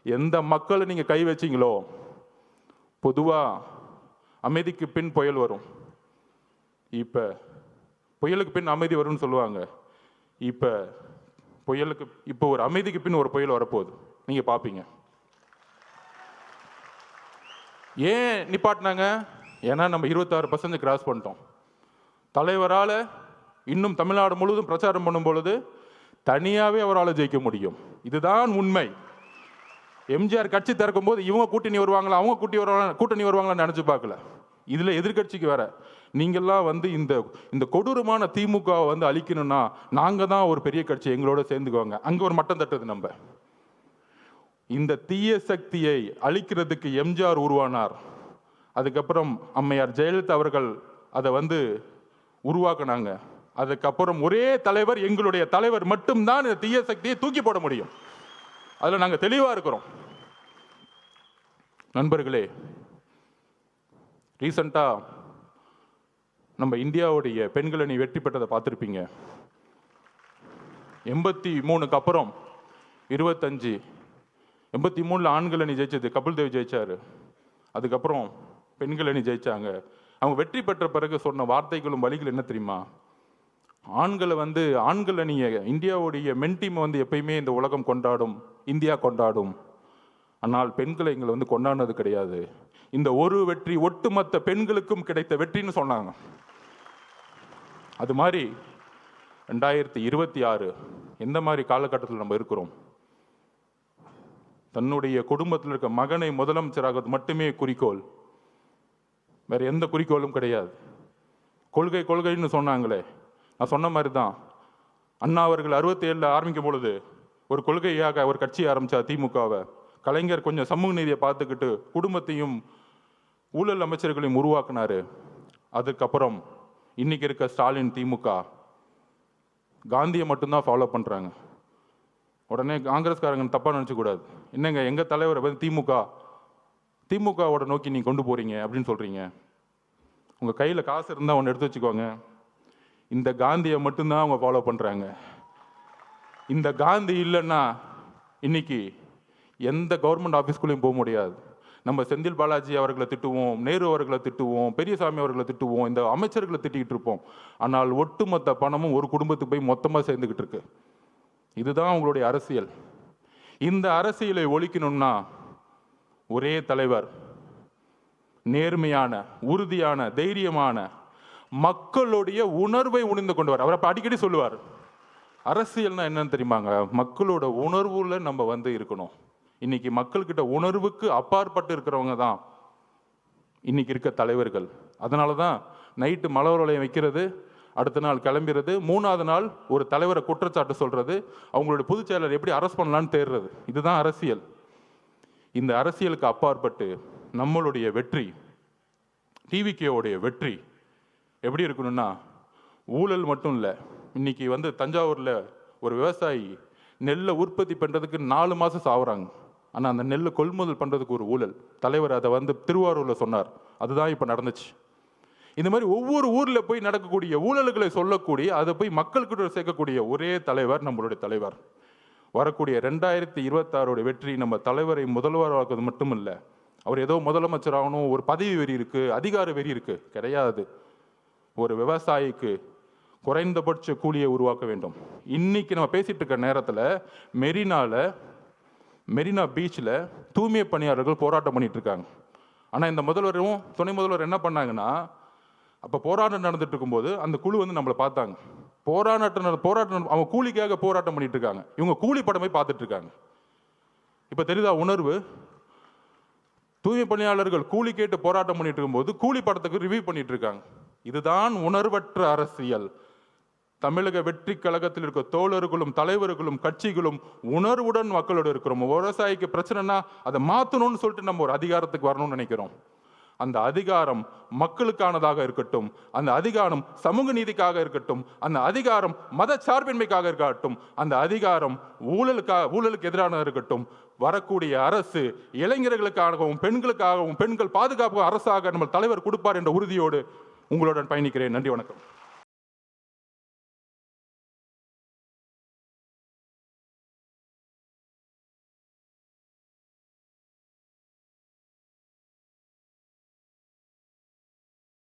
S1: எந்த மக்களை நீங்க கை வச்சீங்களோ, பொதுவா அமைதிக்கு பின் புயல் வரும். இப்போ புயலுக்கு பின் அமைதி வரும்னு சொல்லுவாங்க. இப்போ ஒரு அமைதிக்கு பின் ஒரு புயல் வரப்போகுது, நீங்கள் பார்ப்பீங்க. ஏன் நிப்பாட்டினாங்க? ஏன்னா நம்ம 26% கிராஸ் பண்ணிட்டோம். தலைவரால் இன்னும் தமிழ்நாடு முழுவதும் பிரச்சாரம் பண்ணும் பொழுது தனியாகவே அவரால் ஜெயிக்க முடியும். இதுதான் உண்மை. எம்ஜிஆர் கட்சி திறக்கும் போது இவங்க கூட்டணி வருவாங்களா, அவங்க கூட்டணி வருவாங்களான்னு நினச்சி பார்க்கல. இதில் எதிர்கட்சிக்கு வேற நீங்கள்லாம் வந்து இந்த கொடூரமான திமுகவை வந்து அழிக்கணும்னா நாங்கள் தான் ஒரு பெரிய கட்சி, எங்களோட சேர்ந்துக்குவாங்க. அங்கே ஒரு மட்டம் தட்டுது. நம்ம இந்த தீய சக்தியை அழிக்கிறதுக்கு எம்ஜிஆர் உருவானார். அதுக்கப்புறம் அம்மையார் ஜெயலலிதா அவர்கள் அதை வந்து உருவாக்குனாங்க. அதுக்கப்புறம் ஒரே தலைவர், எங்களுடைய தலைவர் மட்டும்தான் இந்த தீய சக்தியை தூக்கி போட முடியும். அதில் நாங்கள் தெளிவாக இருக்கிறோம். நண்பர்களே, ரீசண்டாக நம்ம இந்தியாவுடைய பெண்கள் அணி வெற்றி பெற்றதை பார்த்துருப்பீங்க. 83க்கு அப்புறம் 25, 83 ஆண்கள் அணி ஜெயிச்சது கபில் தேவ் ஜெயிச்சார். அதுக்கப்புறம் பெண்கள் அணி ஜெயிச்சாங்க. அவங்க வெற்றி பெற்ற பிறகு சொன்ன வார்த்தைகளும் வழிகள் என்ன தெரியுமா? ஆண்கள் அணியை, இந்தியாவுடைய மென் டீமை வந்து எப்பயுமே இந்த உலகம் கொண்டாடும், இந்தியா கொண்டாடும். ஆனால் பெண்களை எங்களை வந்து கொண்டாடினது கிடையாது. இந்த ஒரு வெற்றி ஒட்டுமொத்த பெண்களுக்கும் கிடைத்த வெற்றின்னு சொன்னாங்க. அது மாதிரி 2026 எந்த மாதிரி காலகட்டத்தில் நம்ம இருக்கிறோம்? தன்னுடைய குடும்பத்தில் இருக்க மகனை முதலமைச்சராக மட்டுமே குறிக்கோள், வேற எந்த குறிக்கோளும் கிடையாது. கொள்கைன்னு சொன்னாங்களே, நான் சொன்ன மாதிரி தான். அண்ணா அவர்கள் 67 ஆரம்பிக்கும் பொழுது ஒரு கொள்கையாக ஒரு கட்சி ஆரம்பிச்சா திமுகவை. கலைஞர் கொஞ்சம் சமூக நீதியை பார்த்துக்கிட்டு குடும்பத்தையும் ஊழல் அமைச்சர்களையும் உருவாக்குனாரு. அதுக்கப்புறம் இன்னைக்கு இருக்க ஸ்டாலின் திமுக காந்தியை மட்டும்தான் ஃபாலோ பண்ணுறாங்க. உடனே காங்கிரஸ்காரங்க தப்பாக நினச்சக்கூடாது. என்னங்க எங்கள் தலைவரை வந்து திமுகவோட நோக்கி நீங்கள் கொண்டு போகிறீங்க அப்படின்னு சொல்கிறீங்க. உங்கள் கையில் காசு இருந்தால் ஒன்று எடுத்து வச்சுக்கோங்க. இந்த காந்தியை மட்டும்தான் அவங்க ஃபாலோ பண்ணுறாங்க. இந்த காந்தி இல்லைன்னா இன்னைக்கு எந்த கவர்மெண்ட் ஆஃபீஸ்குள்ளேயும் போக முடியாது. நம்ம செந்தில் பாலாஜி அவர்களை திட்டுவோம், நேரு அவர்களை திட்டுவோம், பெரியசாமி அவர்களை திட்டுவோம், இந்த அமைச்சர்களை திட்டிக்கிட்டு இருப்போம். ஆனால் ஒட்டுமொத்த பணமும் ஒரு குடும்பத்துக்கு போய் மொத்தமாக சேர்ந்துக்கிட்டு இருக்கு. இதுதான் அவங்களுடைய அரசியல். இந்த அரசியலை ஒழிக்கணும்னா ஒரே தலைவர், நேர்மையான, உறுதியான, தைரியமான, மக்களுடைய உணர்வை உணர்ந்து கொண்டு அவர் அப்ப அடிக்கடி சொல்லுவார், அரசியல்னா என்னன்னு தெரியுமாங்க? மக்களோட உணர்வுல நம்ம வந்து இருக்கணும். இன்னைக்கு மக்கள்கிட்ட உணர்வுக்கு அப்பாற்பட்டு இருக்கிறவங்க தான் இன்னைக்கு இருக்க தலைவர்கள். அதனால தான் நைட்டு மலர் வளையம் வைக்கிறது, அடுத்த நாள் கிளம்பிடுறது, 3வது நாள் ஒரு தலைவரை குற்றச்சாட்டு சொல்றது, அவங்களுடைய பொதுச் செயலர் எப்படி அரெஸ்ட் பண்ணலான்னு தேடுறது. இதுதான் அரசியல். இந்த அரசியலுக்கு அப்பாற்பட்டு நம்மளுடைய வெற்றி, டிவிகேவுடைய வெற்றி எப்படி இருக்கணும்னா, ஊழல் மட்டும் இல்லை. இன்னைக்கு வந்து தஞ்சாவூரில் ஒரு விவசாயி நெல்லை உற்பத்தி பண்ணுறதுக்கு 4 மாதம் சாவுறாங்க. ஆனால் அந்த நெல்லை கொள்முதல் பண்ணுறதுக்கு ஒரு ஊழல். தலைவர் அதை வந்து திருவாரூரில் சொன்னார். அதுதான் இப்போ நடந்துச்சு. இந்த மாதிரி ஒவ்வொரு ஊரில் போய் நடக்கக்கூடிய ஊழல்களை சொல்லக்கூடிய, அதை போய் மக்கள்கிட்ட சேர்க்கக்கூடிய ஒரே தலைவர் நம்மளுடைய தலைவர். வரக்கூடிய 2026 வெற்றி நம்ம தலைவரை முதல்வராக்குவது மட்டும் இல்லை, அவர் ஏதோ முதலமைச்சராகணும், ஒரு பதவி வெறி இருக்குது, அதிகார வெறி இருக்குது, கிடையாது. ஒரு விவசாயிக்கு குறைந்தபட்ச கூலியை உருவாக்க வேண்டும். இன்னைக்கு நம்ம பேசிட்டு இருக்க நேரத்தில் மெரினா பீச்சில் தூய்மை பணியாளர்கள் போராட்டம் பண்ணிட்டு இருக்காங்க. ஆனால் இந்த முதல்வரும் துணை முதல்வர் என்ன பண்ணாங்கன்னா, அப்போ போராட்டம் நடந்துட்டு இருக்கும்போது அந்த குழு வந்து நம்மளை பார்த்தாங்க. போராட்டம் அவங்க கூலிக்காக போராட்டம் பண்ணிட்டு இருக்காங்க. இவங்க கூலி படமே பார்த்துட்டு இருக்காங்க. இப்போ தெரியுதா உணர்வு? தூய்மை பணியாளர்கள் கூலி கேட்டு போராட்டம் பண்ணிட்டு இருக்கும்போது கூலி படத்துக்கு ரிவ்யூ பண்ணிட்டு இருக்காங்க. இதுதான் உணர்வற்ற அரசியல். தமிழக வெற்றி கழகத்தில் இருக்க தோழர்களும் தலைவர்களும் கட்சிகளும் உணர்வுடன் மக்களோடு இருக்கிறோம். விவசாயிக்கு பிரச்சனைனா அதை மாற்றணும்னு சொல்லிட்டு நம்ம ஒரு அதிகாரத்துக்கு வரணும்னு நினைக்கிறோம். அந்த அதிகாரம் மக்களுக்கானதாக இருக்கட்டும், அந்த அதிகாரம் சமூக நீதிக்காக இருக்கட்டும், அந்த அதிகாரம் மத சார்பின்மைக்காக இருக்கட்டும், அந்த அதிகாரம் ஊழலுக்கு எதிரானதாக இருக்கட்டும். வரக்கூடிய அரசு இளைஞர்களுக்காகவும் பெண்களுக்காகவும் பெண்கள் பாதுகாப்பு அரசாக நம்ம தலைவர் கொடுப்பார் என்ற உறுதியோடு உங்களுடன் பயணிக்கிறேன். நன்றி, வணக்கம்.